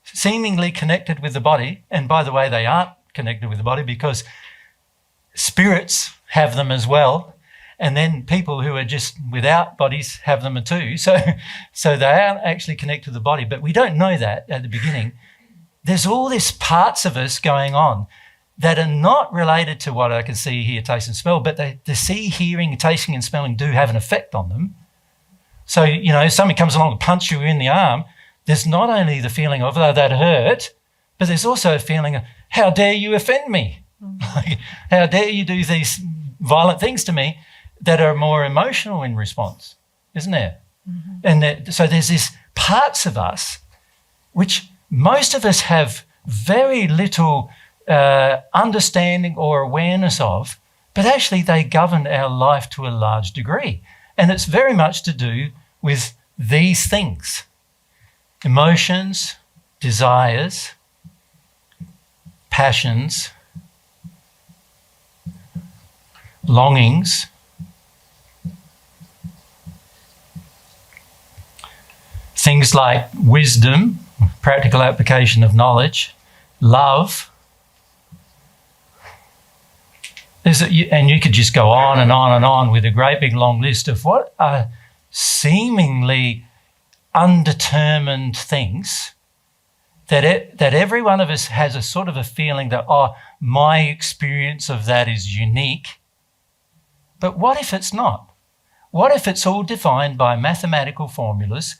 seemingly connected with the body. And by the way, they aren't connected with the body because spirits have them as well. And then people who are just without bodies have them too. So they aren't actually connected to the body. But we don't know that at the beginning. There's all these parts of us going on that are not related to what I can see, hear, taste and smell, but the see, hearing, tasting and smelling do have an effect on them. So, if somebody comes along and punches you in the arm, there's not only the feeling of, oh, that hurt, but there's also a feeling of, how dare you offend me? Like, how dare you do these violent things to me that are more emotional in response, isn't there? Mm-hmm. And so there's these parts of us which most of us have very little understanding or awareness of, but actually they govern our life to a large degree. And it's very much to do with these things: emotions, desires, passions, longings, things like wisdom, practical application of knowledge, love. And you could just go on and on and on with a great big long list of what are seemingly undetermined things that every one of us has a sort of a feeling that, oh, my experience of that is unique. But what if it's not? What if it's all defined by mathematical formulas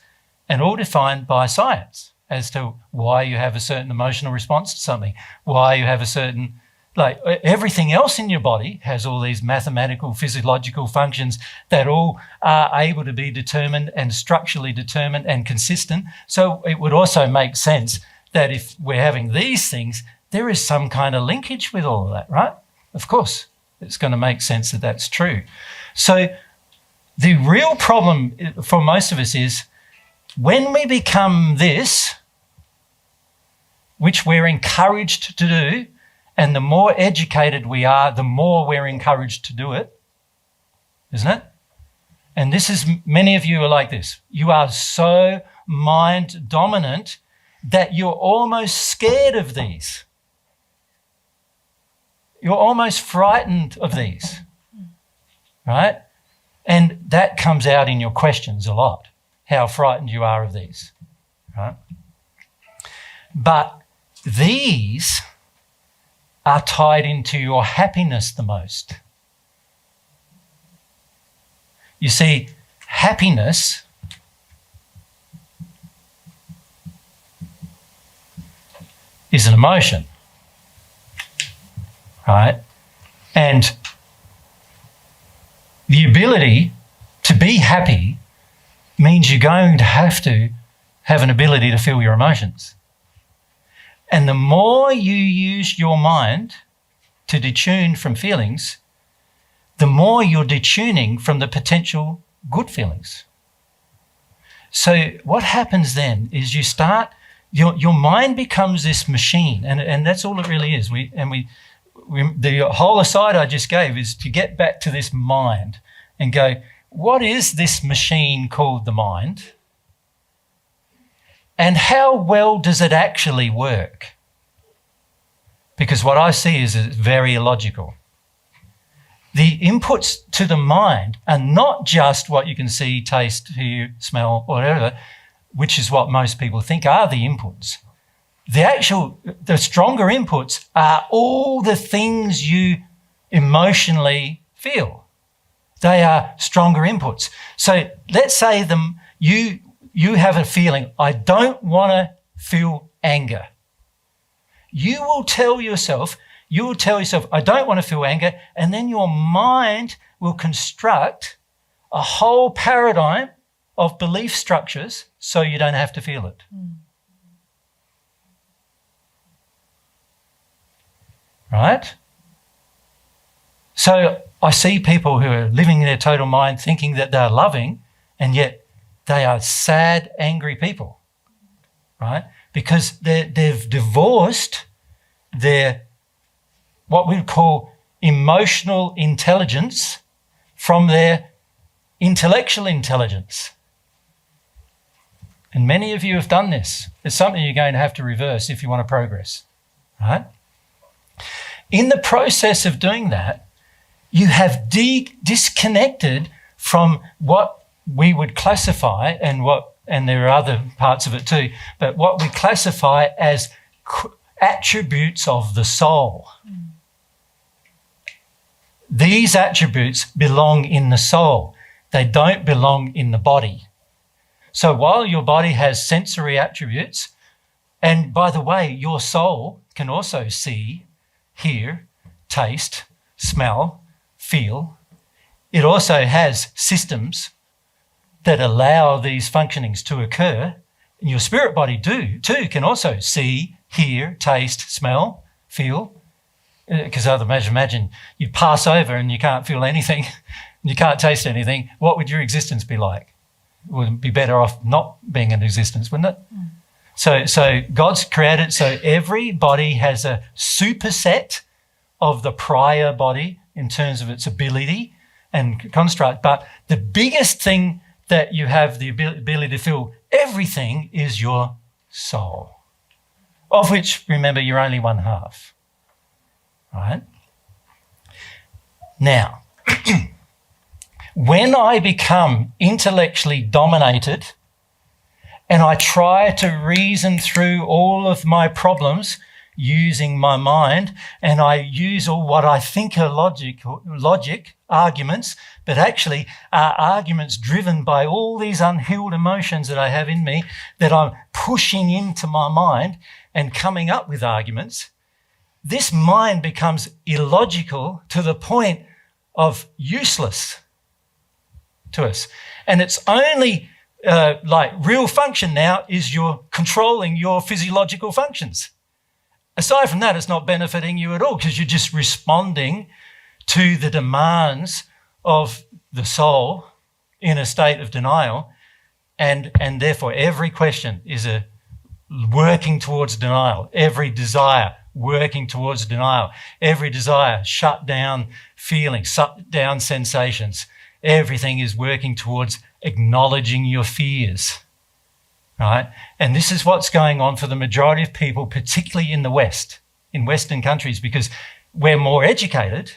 and all defined by science as to why you have a certain emotional response to something, why you have a certain, like everything else in your body has all these mathematical, physiological functions that all are able to be determined and structurally determined and consistent. So it would also make sense that if we're having these things, there is some kind of linkage with all of that, right? Of course, it's going to make sense that that's true. So the real problem for most of us is when we become this, which we're encouraged to do, and the more educated we are, the more we're encouraged to do it, isn't it? And this is, many of you are like this. You are so mind dominant that you're almost scared of these. You're almost frightened of these, right? And that comes out in your questions a lot, how frightened you are of these, right? But these are tied into your happiness the most. You see, happiness is an emotion, right? And the ability to be happy means you're going to have an ability to feel your emotions. And the more you use your mind to detune from feelings, the more you're detuning from the potential good feelings. So what happens then is you start, your mind becomes this machine, and that's all it really is. The whole aside I just gave is to get back to this mind and go, what is this machine called the mind? And how well does it actually work? Because what I see is it's very illogical. The inputs to the mind are not just what you can see, taste, hear, smell, whatever, which is what most people think are the inputs. The stronger inputs are all the things you emotionally feel. They are stronger inputs. So let's say you have a feeling, I don't want to feel anger. You will tell yourself, I don't want to feel anger, and then your mind will construct a whole paradigm of belief structures so you don't have to feel it. Right? So I see people who are living in their total mind thinking that they're loving, and yet they are sad, angry people, right? Because they've divorced their, what we would call emotional intelligence from their intellectual intelligence. And many of you have done this. It's something you're going to have to reverse if you want to progress, right? In the process of doing that, you have disconnected from what we would classify, and there are other parts of it too, but what we classify as attributes of the soul. These attributes belong in the soul. They don't belong in the body. So while your body has sensory attributes, and by the way, your soul can also see, hear, taste, smell, feel. It also has systems that allow these functionings to occur. And your spirit body too can also see, hear, taste, smell, feel. Because otherwise, imagine you pass over and you can't feel anything, you can't taste anything. What would your existence be like? Would it be better off not being in existence, wouldn't it? So God's created, so every body has a superset of the prior body in terms of its ability and construct. But the biggest thing that you have the ability to feel everything is your soul, of which, remember, you're only one half. Right? Now, when I become intellectually dominated and I try to reason through all of my problems using my mind, and I use all what I think are logic arguments, but actually are arguments driven by all these unhealed emotions that I have in me that I'm pushing into my mind and coming up with arguments, this mind becomes illogical to the point of useless to us. And its only real function now is you're controlling your physiological functions. Aside from that, it's not benefiting you at all because you're just responding to the demands of the soul in a state of denial, and therefore every question is a working towards denial. Every desire working towards denial. Every desire shut down feelings, shut down sensations. Everything is working towards acknowledging your fears, right? And this is what's going on for the majority of people, particularly in the West, in Western countries, because we're more educated,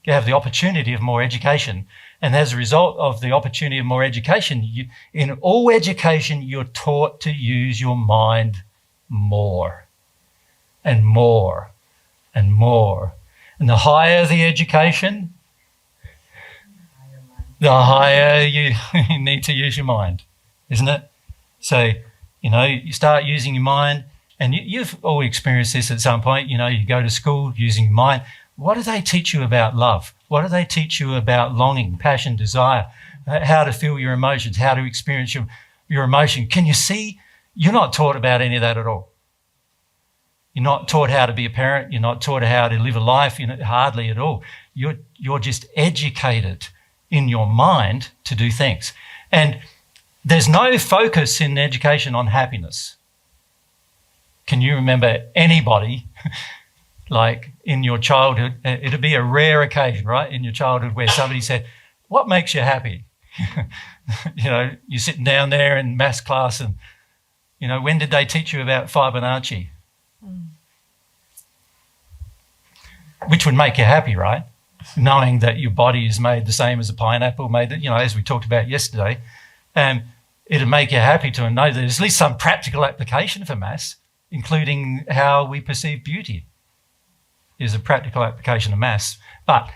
you have the opportunity of more education, and as a result of the opportunity of more education, in all education, you're taught to use your mind more and more and more. And the higher the education, the higher you need to use your mind, isn't it? So, you start using your mind, and you've all experienced this at some point. You go to school using your mind. What do they teach you about love? What do they teach you about longing, passion, desire, how to feel your emotions, how to experience your emotion? Can you see? You're not taught about any of that at all. You're not taught how to be a parent. You're not taught how to live a life. Hardly at all. You're just educated in your mind to do things. And There's no focus in education on happiness. Can you remember anybody, like in your childhood, it'd be a rare occasion, right, in your childhood where somebody said, what makes you happy? You know, you're sitting down there in maths class and, you know, when did they teach you about Fibonacci? Which would make you happy, right? Knowing that your body is made the same as a pineapple, made, you know, as we talked about yesterday. It'd make you happy to know that there's at least some practical application for maths, including how we perceive beauty is a practical application of maths. But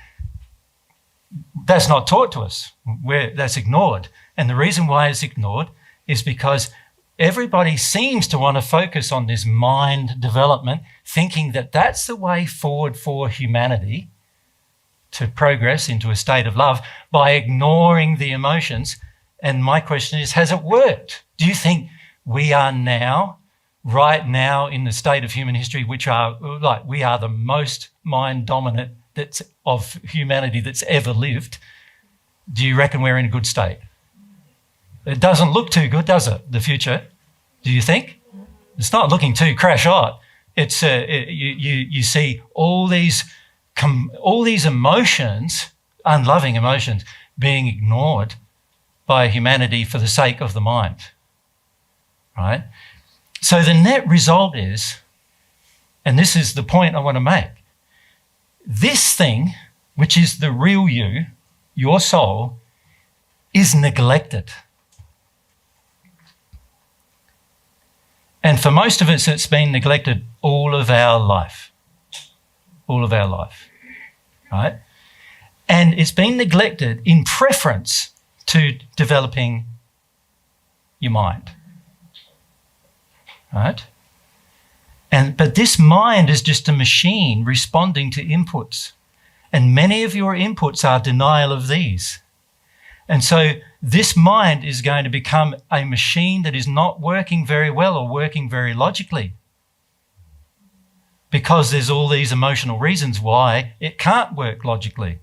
that's not taught to us. That's ignored. And the reason why it's ignored is because everybody seems to want to focus on this mind development, thinking that that's the way forward for humanity to progress into a state of love by ignoring the emotions. And my question is, has it worked? Do you think we are now, right now, in the state of human history, which are like we are the most mind dominant of humanity that's ever lived? Do you reckon we're in a good state? It doesn't look too good, does it? The future, do you think? It's not looking too crash hot. It's you see all these emotions, unloving emotions, being ignored by humanity for the sake of the mind, right? So the net result is, and this is the point I want to make, this thing, which is the real you, your soul, is neglected. And for most of us, it's been neglected all of our life. All of our life, right? And it's been neglected in preference to developing your mind, right? But this mind is just a machine responding to inputs. And many of your inputs are denial of these. And so this mind is going to become a machine that is not working very well or working very logically, because there's all these emotional reasons why it can't work logically.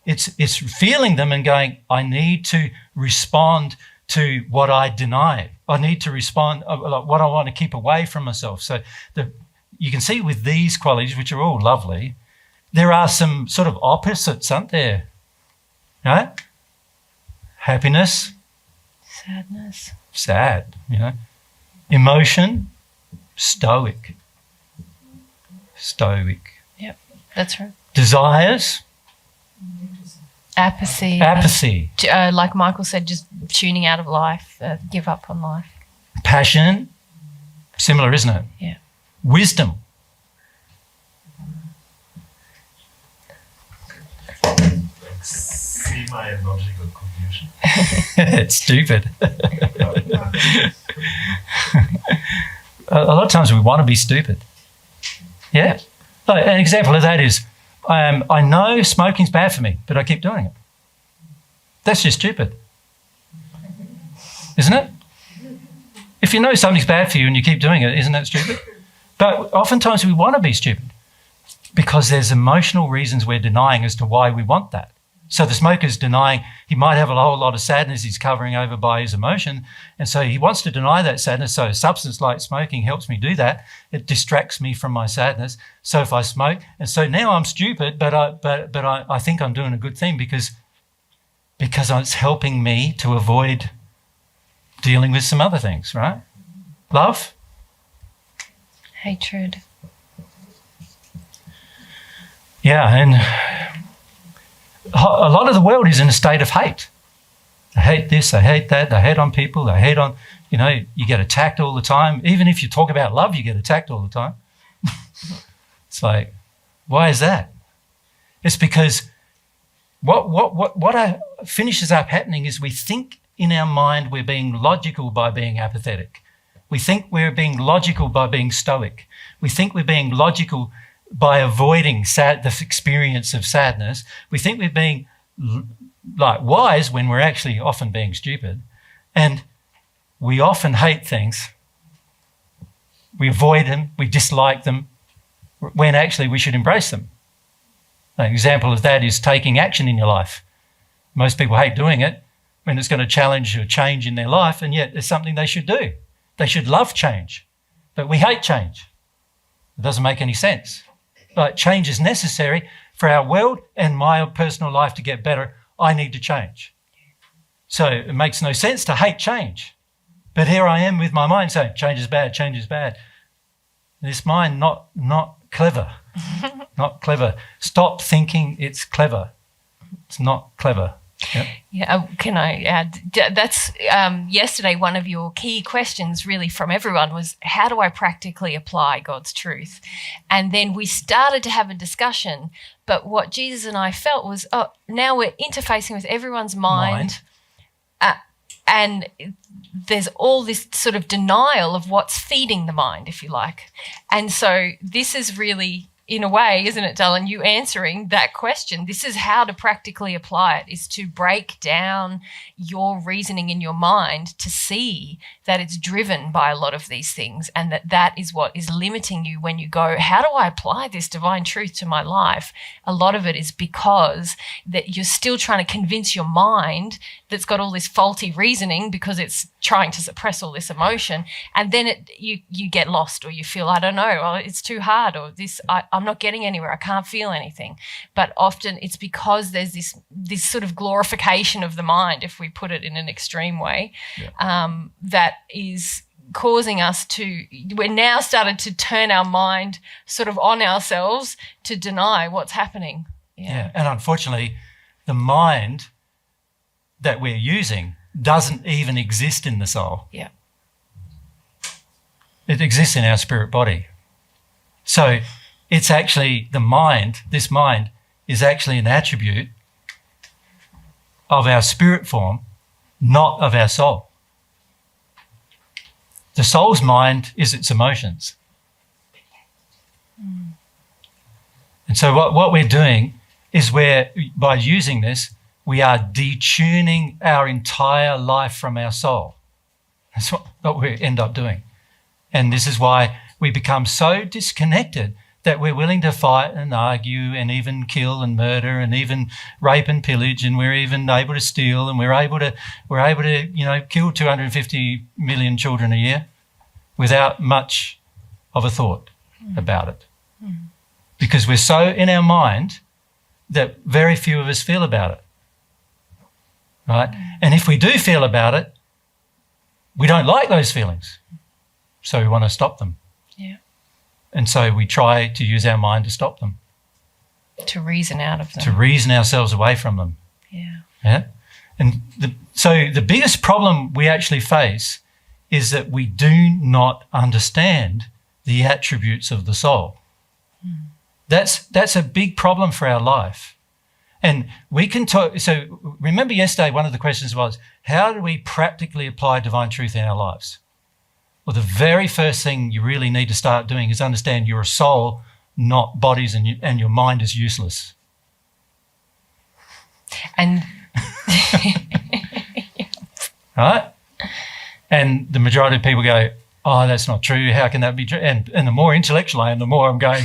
It's feeling them and going, I need to respond to what I deny. I need to respond what I want to keep away from myself. So you can see with these qualities, which are all lovely, there are some sort of opposites, aren't there? Right? Happiness. Sadness. Sad, you know. Emotion. Stoic. Stoic. Yep, that's right. Desires. Apathy. Apathy. Like Michael said, just tuning out of life, give up on life. Passion. Similar, isn't it? Yeah. Wisdom. See my logical confusion. It's stupid. A lot of times we want to be stupid. Yeah. Like, an example of that is, I know smoking's bad for me, but I keep doing it. That's just stupid. Isn't it? If you know something's bad for you and you keep doing it, isn't that stupid? But oftentimes we want to be stupid because there's emotional reasons we're denying as to why we want that. So the smoker's denying, he might have a whole lot of sadness he's covering over by his emotion, and so he wants to deny that sadness. So a substance like smoking helps me do that. It distracts me from my sadness. So if I smoke, and so now I'm stupid, but I think I'm doing a good thing because it's helping me to avoid dealing with some other things, right? Love? Hatred. Yeah, and a lot of the world is in a state of hate. They hate this, they hate that, they hate on people, they hate on, you know, you get attacked all the time. Even if you talk about love, you get attacked all the time. It's like, why is that? It's because what finishes up happening is we think in our mind we're being logical by being apathetic. We think we're being logical by being stoic. We think we're being logical by avoiding the experience of sadness. We think we're being like wise when we're actually often being stupid. And we often hate things. We avoid them, we dislike them, when actually we should embrace them. An example of that is taking action in your life. Most people hate doing it, when it's going to challenge or change in their life, and yet it's something they should do. They should love change, but we hate change. It doesn't make any sense. Like, change is necessary for our world and my personal life to get better. I need to change. So it makes no sense to hate change. But here I am with my mind saying, change is bad, change is bad. This mind, not clever, not clever. Stop thinking it's clever. It's not clever. Yep. Yeah, can I add? That's yesterday, one of your key questions really from everyone was, how do I practically apply God's truth? And then we started to have a discussion, but what Jesus and I felt was, now we're interfacing with everyone's mind. And there's all this sort of denial of what's feeding the mind, if you like. And so this is really, in a way, isn't it, Dylan, you answering that question. This is how to practically apply it, is to break down your reasoning in your mind to see that it's driven by a lot of these things, and that is what is limiting you when you go, how do I apply this divine truth to my life? A lot of it is because that you're still trying to convince your mind that's got all this faulty reasoning because it's trying to suppress all this emotion, and then you get lost, or you feel, I don't know, it's too hard, or this, I'm not getting anywhere, I can't feel anything. But often it's because there's this sort of glorification of the mind, if we put it in an extreme way, that is causing us to, we're now started to turn our mind sort of on ourselves to deny what's happening. Yeah, and unfortunately, the mind that we're using doesn't even exist in the soul. Yeah. It exists in our spirit body. So it's actually the mind, this mind is actually an attribute of our spirit form, not of our soul. The soul's mind is its emotions. And so what we're doing is by using this, we are detuning our entire life from our soul. That's what we end up doing. And this is why we become so disconnected that we're willing to fight and argue and even kill and murder and even rape and pillage, and we're even able to steal, and we're able to kill 250 million children a year without much of a thought about it. Because we're so in our mind that very few of us feel about it. Right? And if we do feel about it, we don't like those feelings. So we want to stop them. Yeah. And so we try to use our mind to stop them. To reason out of them. To reason ourselves away from them. Yeah. Yeah. And so the biggest problem we actually face is that we do not understand the attributes of the soul. That's a big problem for our life. And we can talk, so remember yesterday, one of the questions was, how do we practically apply divine truth in our lives? Well, the very first thing you really need to start doing is understand you're a soul, not bodies, and your mind is useless. And right? And the majority of people go, oh, that's not true. How can that be true? And the more intellectual I am, the more I'm going,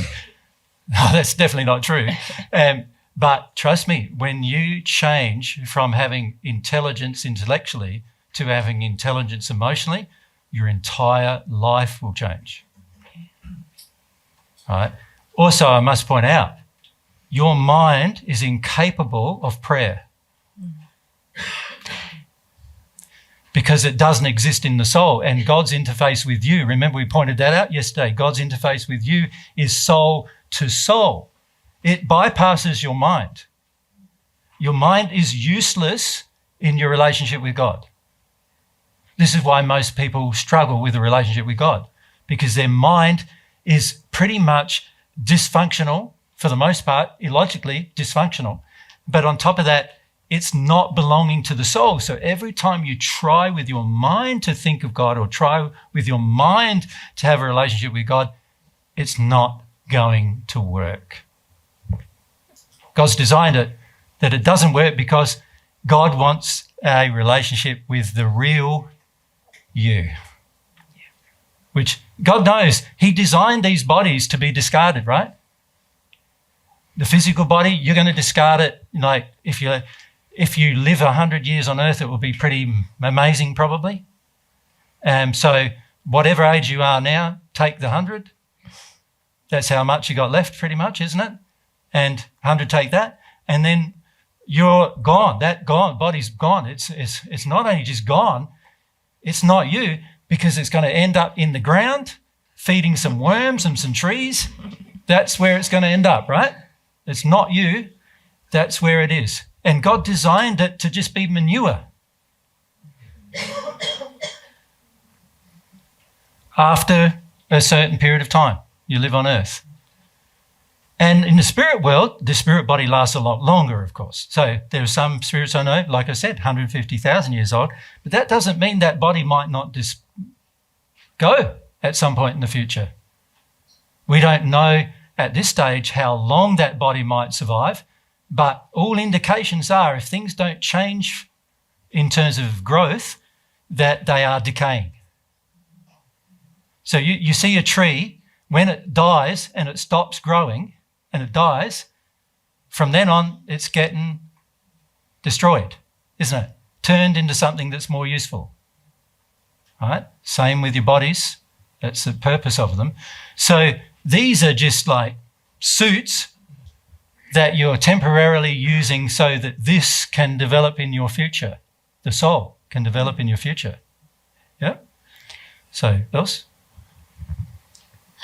oh, that's definitely not true. But trust me, when you change from having intelligence intellectually to having intelligence emotionally, your entire life will change. Right? Also, I must point out, your mind is incapable of prayer because it doesn't exist in the soul. And God's interface with you, remember we pointed that out yesterday, God's interface with you is soul to soul. It bypasses your mind. Your mind is useless in your relationship with God. This is why most people struggle with a relationship with God, because their mind is pretty much dysfunctional, for the most part, illogically dysfunctional. But on top of that, it's not belonging to the soul. So every time you try with your mind to think of God or try with your mind to have a relationship with God, it's not going to work. God's designed it that it doesn't work because God wants a relationship with the real you, which God knows He designed these bodies to be discarded, right? The physical body, you're going to discard it. Like if you if you live 100 years on earth, it will be pretty amazing probably. So whatever age you are now, take the 100. That's how much you got left pretty much, isn't it? And 100, take that. And then you're gone. That body's gone. It's not only just gone, it's not you, because it's going to end up in the ground, feeding some worms and some trees. That's where it's going to end up, right? It's not you. That's where it is. And God designed it to just be manure. After a certain period of time, you live on earth. And in the spirit world, the spirit body lasts a lot longer, of course. So there are some spirits I know, like I said, 150,000 years old, but that doesn't mean that body might not just go at some point in the future. We don't know at this stage how long that body might survive, but all indications are, if things don't change in terms of growth, that they are decaying. So you see a tree, when it dies and it stops growing and it dies, from then on it's getting destroyed, isn't it? Turned into something that's more useful. Right? Same with your bodies. That's the purpose of them. So these are just like suits that you're temporarily using so that this can develop in your future. The soul can develop in your future. Yeah? So, else?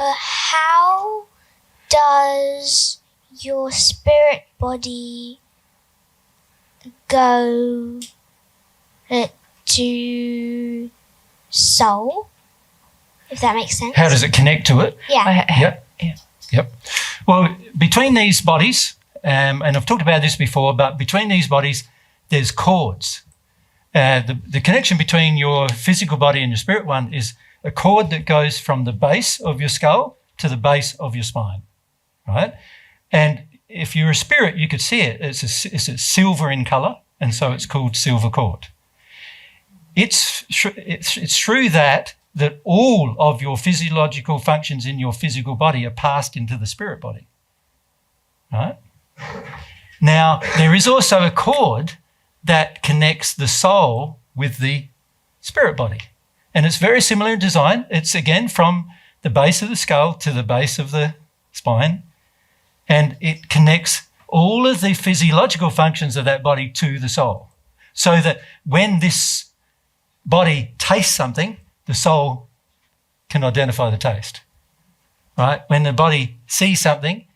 How does your spirit body go to soul? If that makes sense. How does it connect to it? Yeah. Yep. Well, between these bodies, and I've talked about this before, but between these bodies, there's cords. The connection between your physical body and your spirit one is a cord that goes from the base of your skull to the base of your spine, right? And if you're a spirit, you could see it. It's a silver in colour, and so it's called silver cord. It's true that all of your physiological functions in your physical body are passed into the spirit body, right? Now, there is also a cord that connects the soul with the spirit body. And it's very similar in design. It's, again, from the base of the skull to the base of the spine. And it connects all of the physiological functions of that body to the soul. So that when this body tastes something, the soul can identify the taste, right? When the body sees something,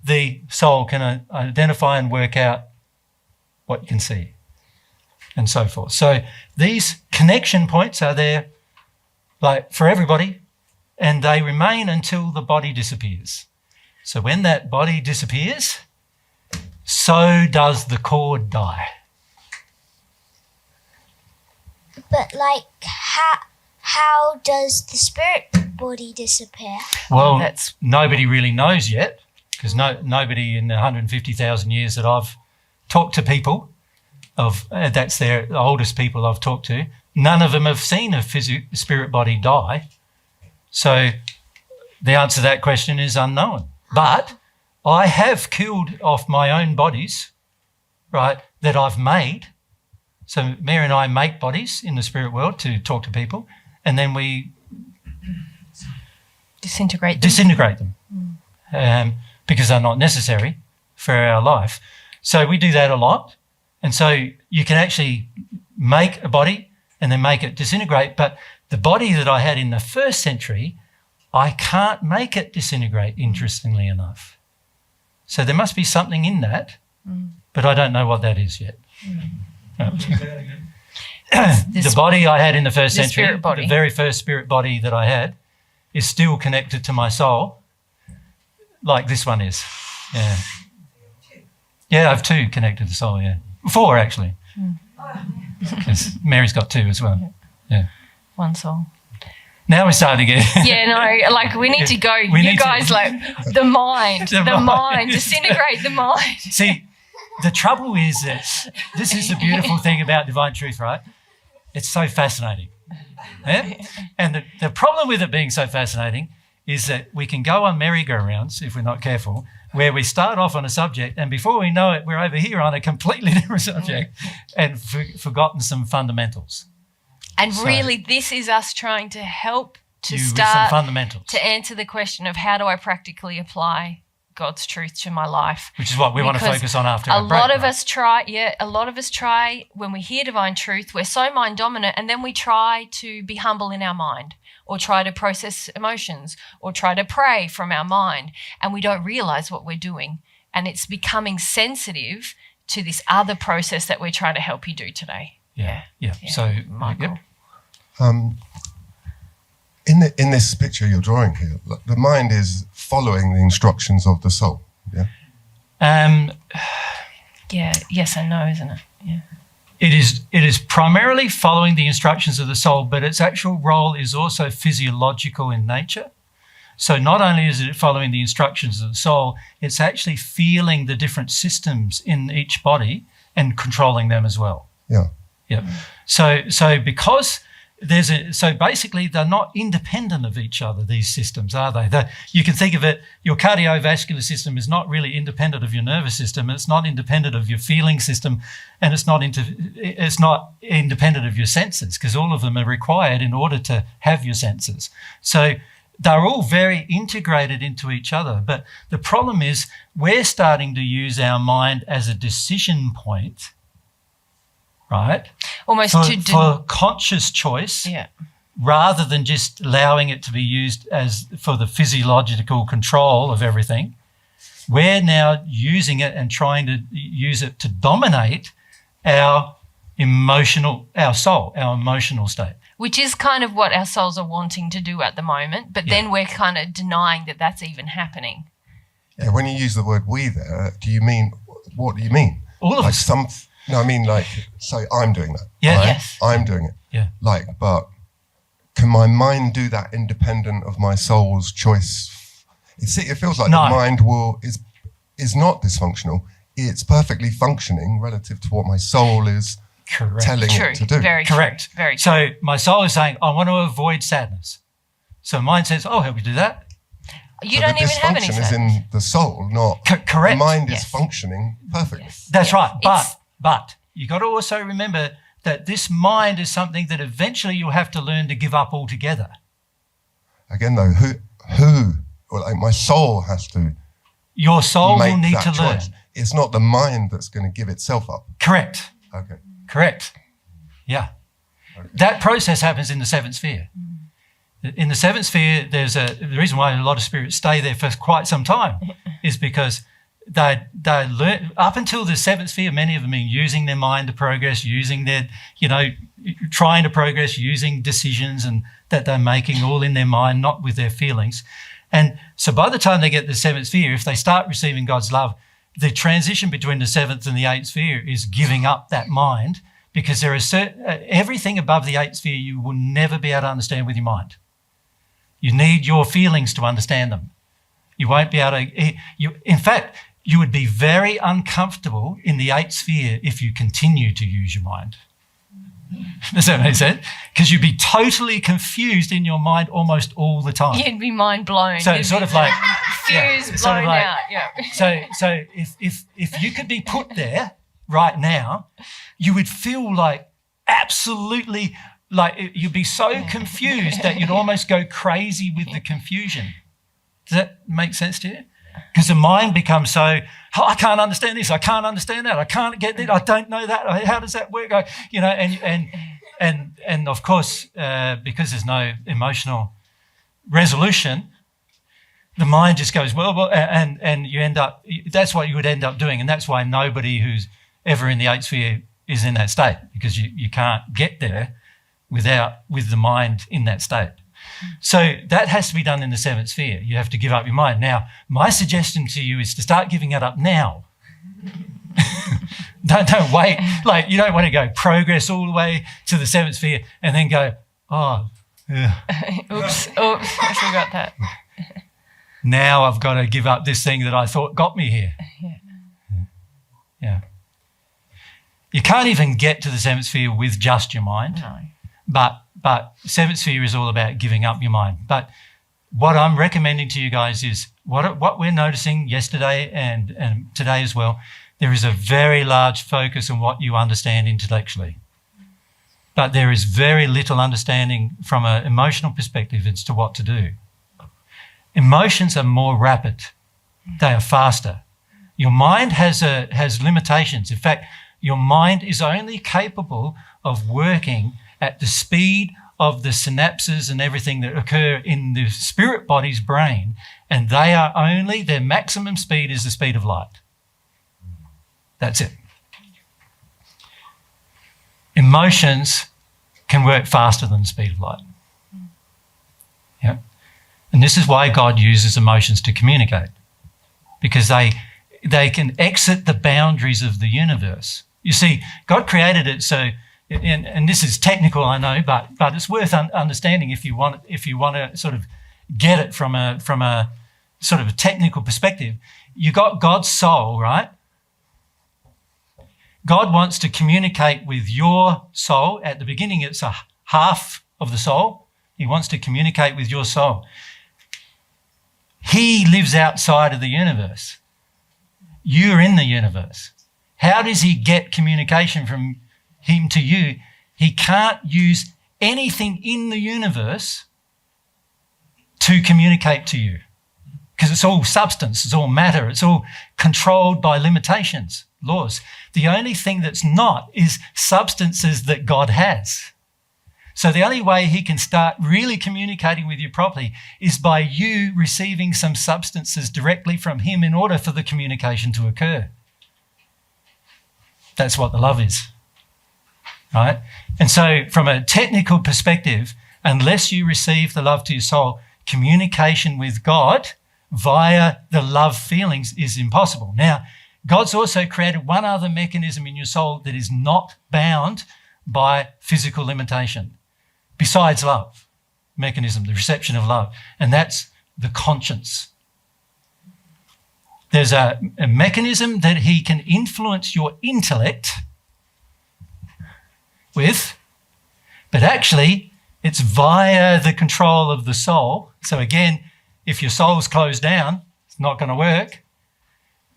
the soul can identify and work out what you can see, and so forth. So these connection points are there, like, for everybody, and they remain until the body disappears. So when that body disappears, so does the cord die. But like, how does the spirit body disappear? Well, nobody really knows yet, because nobody in the 150,000 years that I've talked to people that's the oldest people I've talked to, none of them have seen a spirit body die. So the answer to that question is unknown. But I have killed off my own bodies, right, that I've made. So Mary and I make bodies in the spirit world to talk to people, and then we disintegrate them because they're not necessary for our life. So we do that a lot. And so you can actually make a body and then make it disintegrate. But the body that I had in the 1st century, I can't make it disintegrate, interestingly enough. So there must be something in that, but I don't know what that is yet. The body I had in the 1st century, the very first spirit body that I had, is still connected to my soul, like this one is. Yeah. Yeah, I have 2 connected to the soul, yeah. 4, actually. Because Mary's got 2 as well. Yeah. One soul. Now we're starting again. Yeah, no, like we need to go. You guys, like, the mind, disintegrate the mind. See, the trouble is that this is the beautiful thing about divine truth, right? It's so fascinating. Yeah? And the problem with it being so fascinating is that we can go on merry-go-rounds if we're not careful, where we start off on a subject and before we know it, we're over here on a completely different subject and forgotten some fundamentals. And really, this is us trying to help to with start some fundamentals. to answer the question of how do I practically apply God's truth to my life. Which is what we want to focus on after a our break. lot of us try when we hear divine truth, we're so mind dominant, and then we try to be humble in our mind or try to process emotions or try to pray from our mind, and we don't realize what we're doing. And it's becoming sensitive to this other process that we're trying to help you do today. Yeah. So, Michael. In this picture you're drawing here, the mind is following the instructions of the soul. Yeah. Yes and no, isn't it? Yeah. It is primarily following the instructions of the soul, but its actual role is also physiological in nature. So not only is it following the instructions of the soul, it's actually feeling the different systems in each body and controlling them as well. Yeah. So because so basically they're not independent of each other, these systems, are they? You can think of it, your cardiovascular system is not really independent of your nervous system, it's not independent of your feeling system, and it's not independent of your senses, because all of them are required in order to have your senses. So they're all very integrated into each other. But the problem is we're starting to use our mind as a decision point, right? Almost for conscious choice, rather than just allowing it to be used as for the physiological control of everything. We're now using it and trying to use it to dominate our soul, our emotional state. Which is kind of what our souls are wanting to do at the moment, but then we're kind of denying that that's even happening. Yeah, when you use the word we there, what do you mean? All of us. No, I mean say I'm doing that. Yeah. Right? Yes. I'm doing it. Yeah. But can my mind do that independent of my soul's choice? It feels like the mind is not dysfunctional. It's perfectly functioning relative to what my soul is telling it to do. Very correct. Very true. So my soul is saying, I want to avoid sadness. So mine says, I'll help you do that. You don't even have any sadness. The dysfunction is in the soul, not correct. The mind is functioning perfectly. That's right. But you got to also remember that this mind is something that eventually you'll have to learn to give up altogether. Again, though, who my soul has to. Your soul will need to learn. It's not the mind that's going to give itself up. Correct. Okay. Correct. Yeah. Okay. That process happens in the seventh sphere. In the seventh sphere, the reason why a lot of spirits stay there for quite some time is because they learn up until the seventh sphere. Many of them are using their mind to progress, using their, trying to progress, using decisions and that they're making all in their mind, not with their feelings. And so by the time they get to the seventh sphere, if they start receiving God's love, the transition between the seventh and the eighth sphere is giving up that mind, because there is everything above the eighth sphere you will never be able to understand with your mind. You need your feelings to understand them. You won't be able to. In fact, you would be very uncomfortable in the eighth sphere if you continue to use your mind. Does that make sense? Because you'd be totally confused in your mind almost all the time. You'd be mind blown. So it's sort of like fuse blown out. Yeah. So if you could be put there right now, you would feel like absolutely you'd be so confused that you'd almost go crazy with the confusion. Does that make sense to you? Because the mind becomes I can't understand this, I can't understand that, I can't get it, I don't know that, how does that work? And of course, because there's no emotional resolution, the mind just goes, well, and you end up, that's what you would end up doing. And that's why nobody who's ever in the eighth sphere is in that state, because you can't get there with the mind in that state. So that has to be done in the seventh sphere. You have to give up your mind. Now, my suggestion to you is to start giving it up now. Don't wait. You don't want to go progress all the way to the seventh sphere and then go, Oops, I forgot that. Now I've got to give up this thing that I thought got me here. Yeah. You can't even get to the seventh sphere with just your mind. No. But seventh sphere is all about giving up your mind. But what I'm recommending to you guys is what we're noticing yesterday and today as well, there is a very large focus on what you understand intellectually. But there is very little understanding from an emotional perspective as to what to do. Emotions are more rapid. They are faster. Your mind has limitations. In fact, your mind is only capable of working at the speed of the synapses and everything that occur in the spirit body's brain, and their maximum speed is the speed of light. That's it. Emotions can work faster than the speed of light. Yeah. And this is why God uses emotions to communicate, because they can exit the boundaries of the universe. You see, God created it so, and this is technical, I know, but it's worth understanding if you want to sort of get it from a sort of a technical perspective. You got God's soul, right? God wants to communicate with your soul. At the beginning, it's a half of the soul. He wants to communicate with your soul. He lives outside of the universe. You're in the universe. How does he get communication from him to you? He can't use anything in the universe to communicate to you, because it's all substance, it's all matter, it's all controlled by limitations, laws. The only thing that's not is substances that God has. So the only way he can start really communicating with you properly is by you receiving some substances directly from him in order for the communication to occur. That's what the love is, right? And so from a technical perspective, unless you receive the love to your soul, communication with God via the love feelings is impossible. Now, God's also created one other mechanism in your soul that is not bound by physical limitation, besides love mechanism, the reception of love, and that's the conscience. There's a mechanism that he can influence your intellect with, but actually it's via the control of the soul. So again, if your soul's closed down, it's not going to work.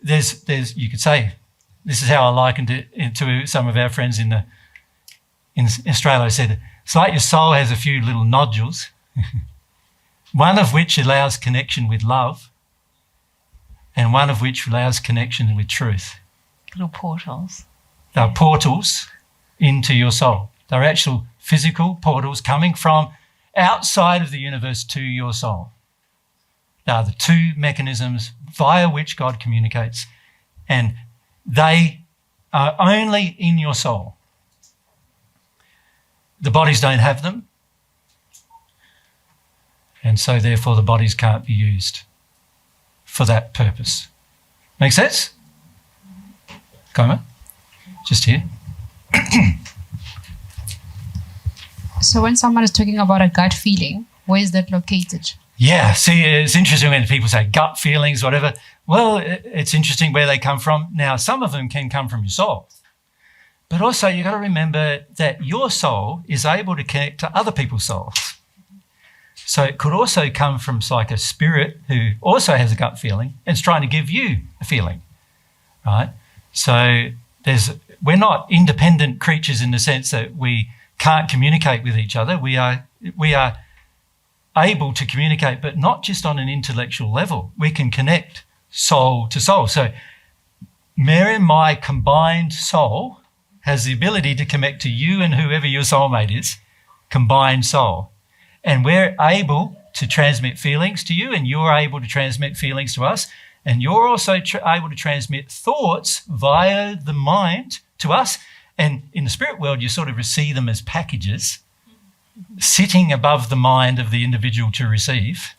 There's you could say, this is how I likened it to some of our friends in Australia. I said, it's like your soul has a few little nodules, one of which allows connection with love, and one of which allows connection with truth. Little portals. They're portals into your soul. They're actual physical portals coming from outside of the universe to your soul. They are the two mechanisms via which God communicates, and they are only in your soul. The bodies don't have them, and so therefore the bodies can't be used for that purpose. Make sense? Come on, just here. So when someone is talking about a gut feeling, where is that located? Yeah, see, it's interesting when people say gut feelings, whatever. Well, it's interesting where they come from. Now, some of them can come from your soul. But also you've got to remember that your soul is able to connect to other people's souls. So it could also come from like a spirit who also has a gut feeling and is trying to give you a feeling, right? So we're not independent creatures in the sense that we can't communicate with each other. We are able to communicate, but not just on an intellectual level. We can connect soul to soul. So Mary and my combined soul has the ability to connect to you and whoever your soulmate is, combined soul. And we're able to transmit feelings to you, and you're able to transmit feelings to us, and you're also able to transmit thoughts via the mind to us. And in the spirit world, you sort of receive them as packages sitting above the mind of the individual to receive.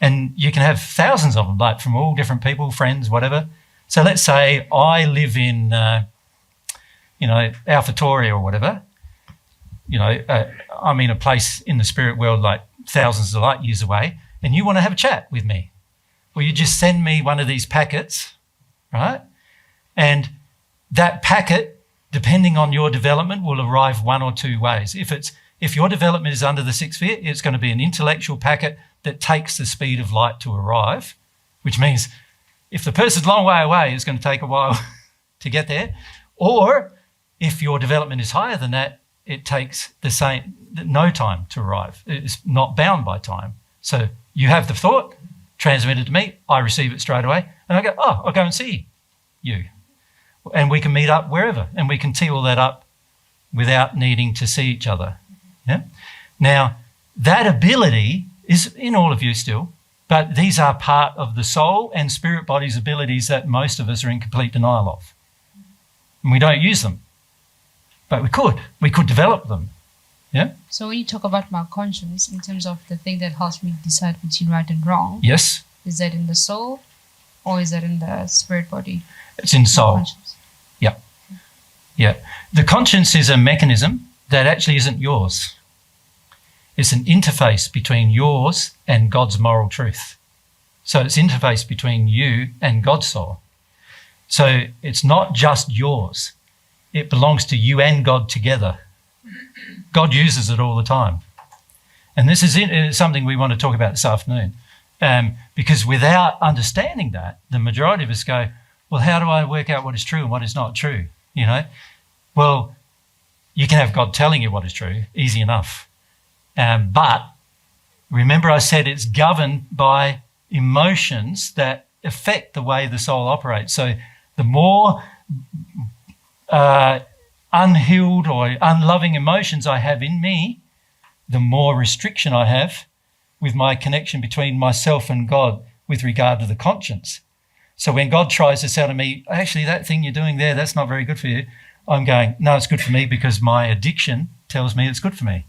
And you can have thousands of them, like from all different people, friends, whatever. So let's say I live in, Alphatoria or whatever. I'm in a place in the spirit world like thousands of light years away, and you want to have a chat with me. Well, you just send me one of these packets, right? And that packet, depending on your development, will arrive one or two ways. If if your development is under the sixth sphere, it's going to be an intellectual packet that takes the speed of light to arrive, which means if the person's a long way away, it's going to take a while to get there. Or if your development is higher than that, it takes no time to arrive. It's not bound by time. So you have the thought transmitted to me, I receive it straight away, and I go, oh, I'll go and see you. And we can meet up wherever, and we can tee all that up without needing to see each other. Yeah? Now, that ability is in all of you still, but these are part of the soul and spirit body's abilities that most of us are in complete denial of. And we don't use them. But we could develop them. Yeah? So when you talk about my conscience, in terms of the thing that helps me decide between right and wrong, yes, is that in the soul or is that in the spirit body? It's in soul. Yeah. Yeah. The conscience is a mechanism that actually isn't yours. It's an interface between yours and God's moral truth. So it's an interface between you and God's soul. So it's not just yours. It belongs to you and God together. God uses it all the time. And this is something we want to talk about this afternoon. Because without understanding that, the majority of us go, well, how do I work out what is true and what is not true? You know? Well, you can have God telling you what is true, easy enough. But remember I said it's governed by emotions that affect the way the soul operates. So the more unhealed or unloving emotions I have in me, the more restriction I have with my connection between myself and God with regard to the conscience. So when God tries to say to me, actually, that thing you're doing there, that's not very good for you, I'm going, no, it's good for me because my addiction tells me it's good for me.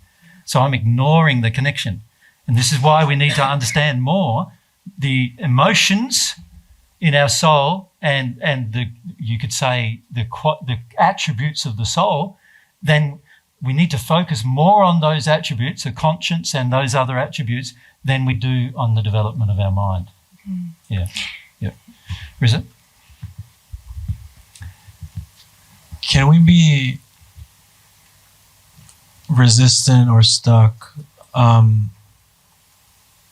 So I'm ignoring the connection. And this is why we need to understand more the emotions in our soul and you could say the attributes of the soul. Then we need to focus more on those attributes, the conscience and those other attributes, than we do on the development of our mind. Yeah. Riza? Can we be resistant or stuck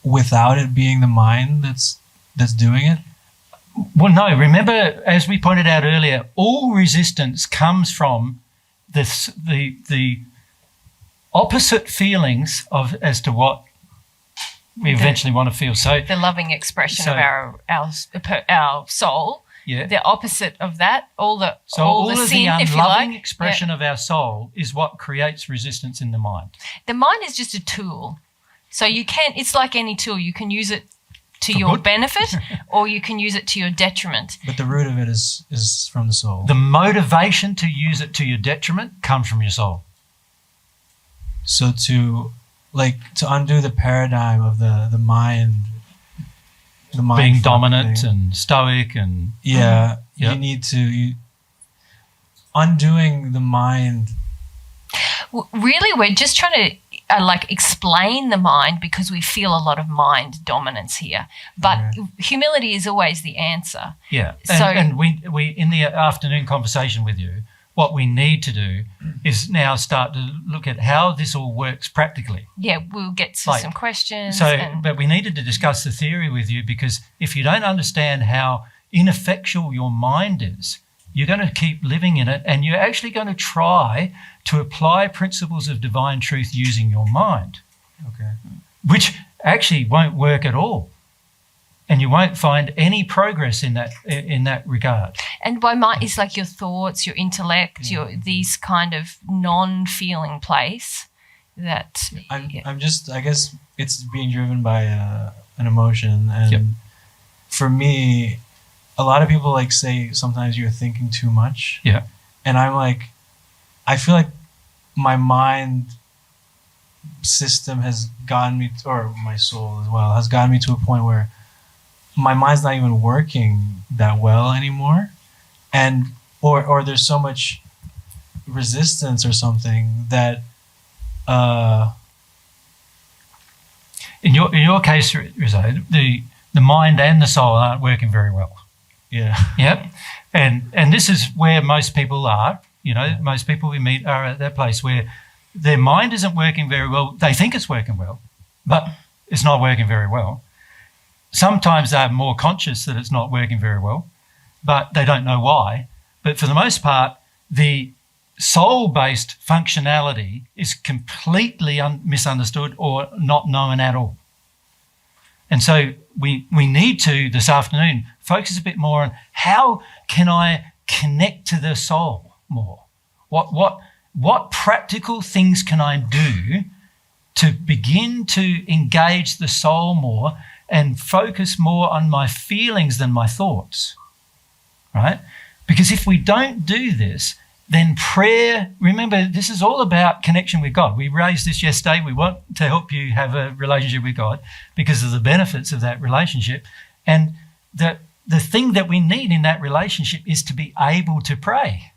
without it being the mind that's doing it? Well, no. Remember, as we pointed out earlier, all resistance comes from the opposite feelings as to what we eventually want to feel. So the loving expression of our soul. Yeah. The opposite of that, all the of sin, the if you like. unloving expression of our soul is what creates resistance in the mind. The mind is just a tool. So it's like any tool. You can use it to your benefit or you can use it to your detriment. But the root of it is from the soul. The motivation to use it to your detriment comes from your soul. So to undo the paradigm of the mind being dominant and stoic and you need to undoing the mind. Really, we're just trying to explain the mind because we feel a lot of mind dominance here. But humility is always the answer. Yeah. And we in the afternoon conversation with you, what we need to do is now start to look at how this all works practically. Yeah, we'll get to some questions. But we needed to discuss the theory with you because if you don't understand how ineffectual your mind is, you're going to keep living in it and you're actually going to try to apply principles of divine truth using your mind. Okay. Which actually won't work at all. And you won't find any progress in that regard. And by mind, it's like your thoughts, your intellect, these kind of non-feeling place that. I'm just, I guess it's being driven by an emotion, and for me, a lot of people say sometimes you're thinking too much. Yeah. And I'm I feel like my mind system has gotten me, or my soul as well, has gotten me to a point where my mind's not even working that well anymore, and or there's so much resistance or something that in your case, Rizzo, the mind and the soul aren't working very well. Yeah. Yep. And this is where most people are. Most people we meet are at that place where their mind isn't working very well. They think it's working well, but it's not working very well. Sometimes they're more conscious that it's not working very well, but they don't know why. But for the most part, the soul-based functionality is completely misunderstood or not known at all. And so we need to, this afternoon, focus a bit more on how can I connect to the soul more? What practical things can I do to begin to engage the soul more and focus more on my feelings than my thoughts, right? Because if we don't do this, then prayer, remember, this is all about connection with God. We raised this yesterday. We want to help you have a relationship with God because of the benefits of that relationship. And the thing that we need in that relationship is to be able to pray.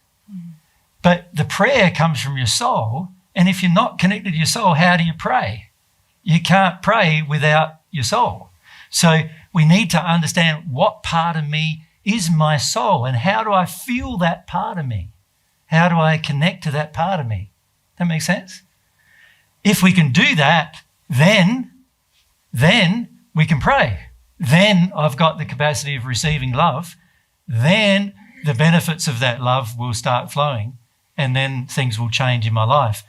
But the prayer comes from your soul. And if you're not connected to your soul, how do you pray? You can't pray without your soul. So we need to understand what part of me is my soul and how do I feel that part of me? How do I connect to that part of me? That makes sense? If we can do that, then we can pray. Then I've got the capacity of receiving love. Then the benefits of that love will start flowing and then things will change in my life.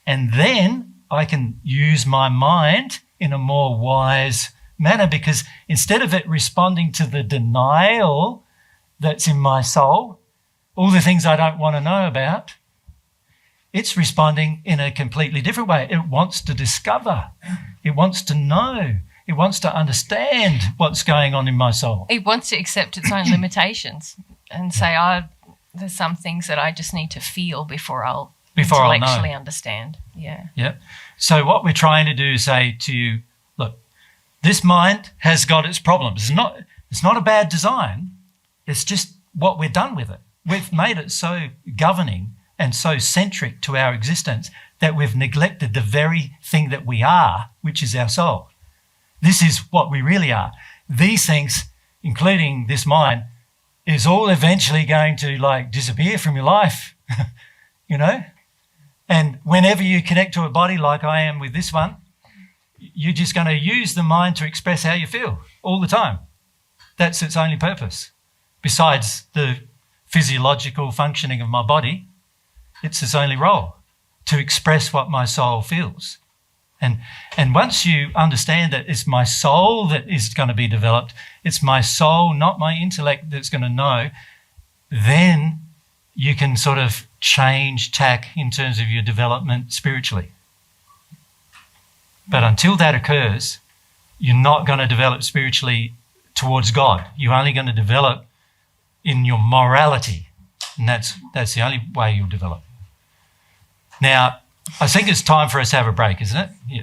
And then I can use my mind in a more wise manner because instead of it responding to the denial that's in my soul, all the things I don't want to know about, it's responding in a completely different way. It wants to discover. It wants to know. It wants to understand what's going on in my soul. It wants to accept its own limitations and say, there's some things that I just need to feel before I'll intellectually understand. Yeah. Yeah. So what we're trying to do is say to you, look, this mind has got its problems. It's not a bad design. It's just what we've done with it. We've made it so governing and so centric to our existence that we've neglected the very thing that we are, which is our soul. This is what we really are. These things, including this mind, is all eventually going to disappear from your life, you know? And whenever you connect to a body like I am with this one, you're just going to use the mind to express how you feel all the time. That's its only purpose. Besides the physiological functioning of my body, it's its only role, to express what my soul feels. And once you understand that it's my soul that is going to be developed, it's my soul, not my intellect, that's going to know, then you can sort of change tack in terms of your development spiritually. But until that occurs, you're not going to develop spiritually towards God. You're only going to develop in your morality. And that's the only way you'll develop. Now, I think it's time for us to have a break, isn't it? Yeah.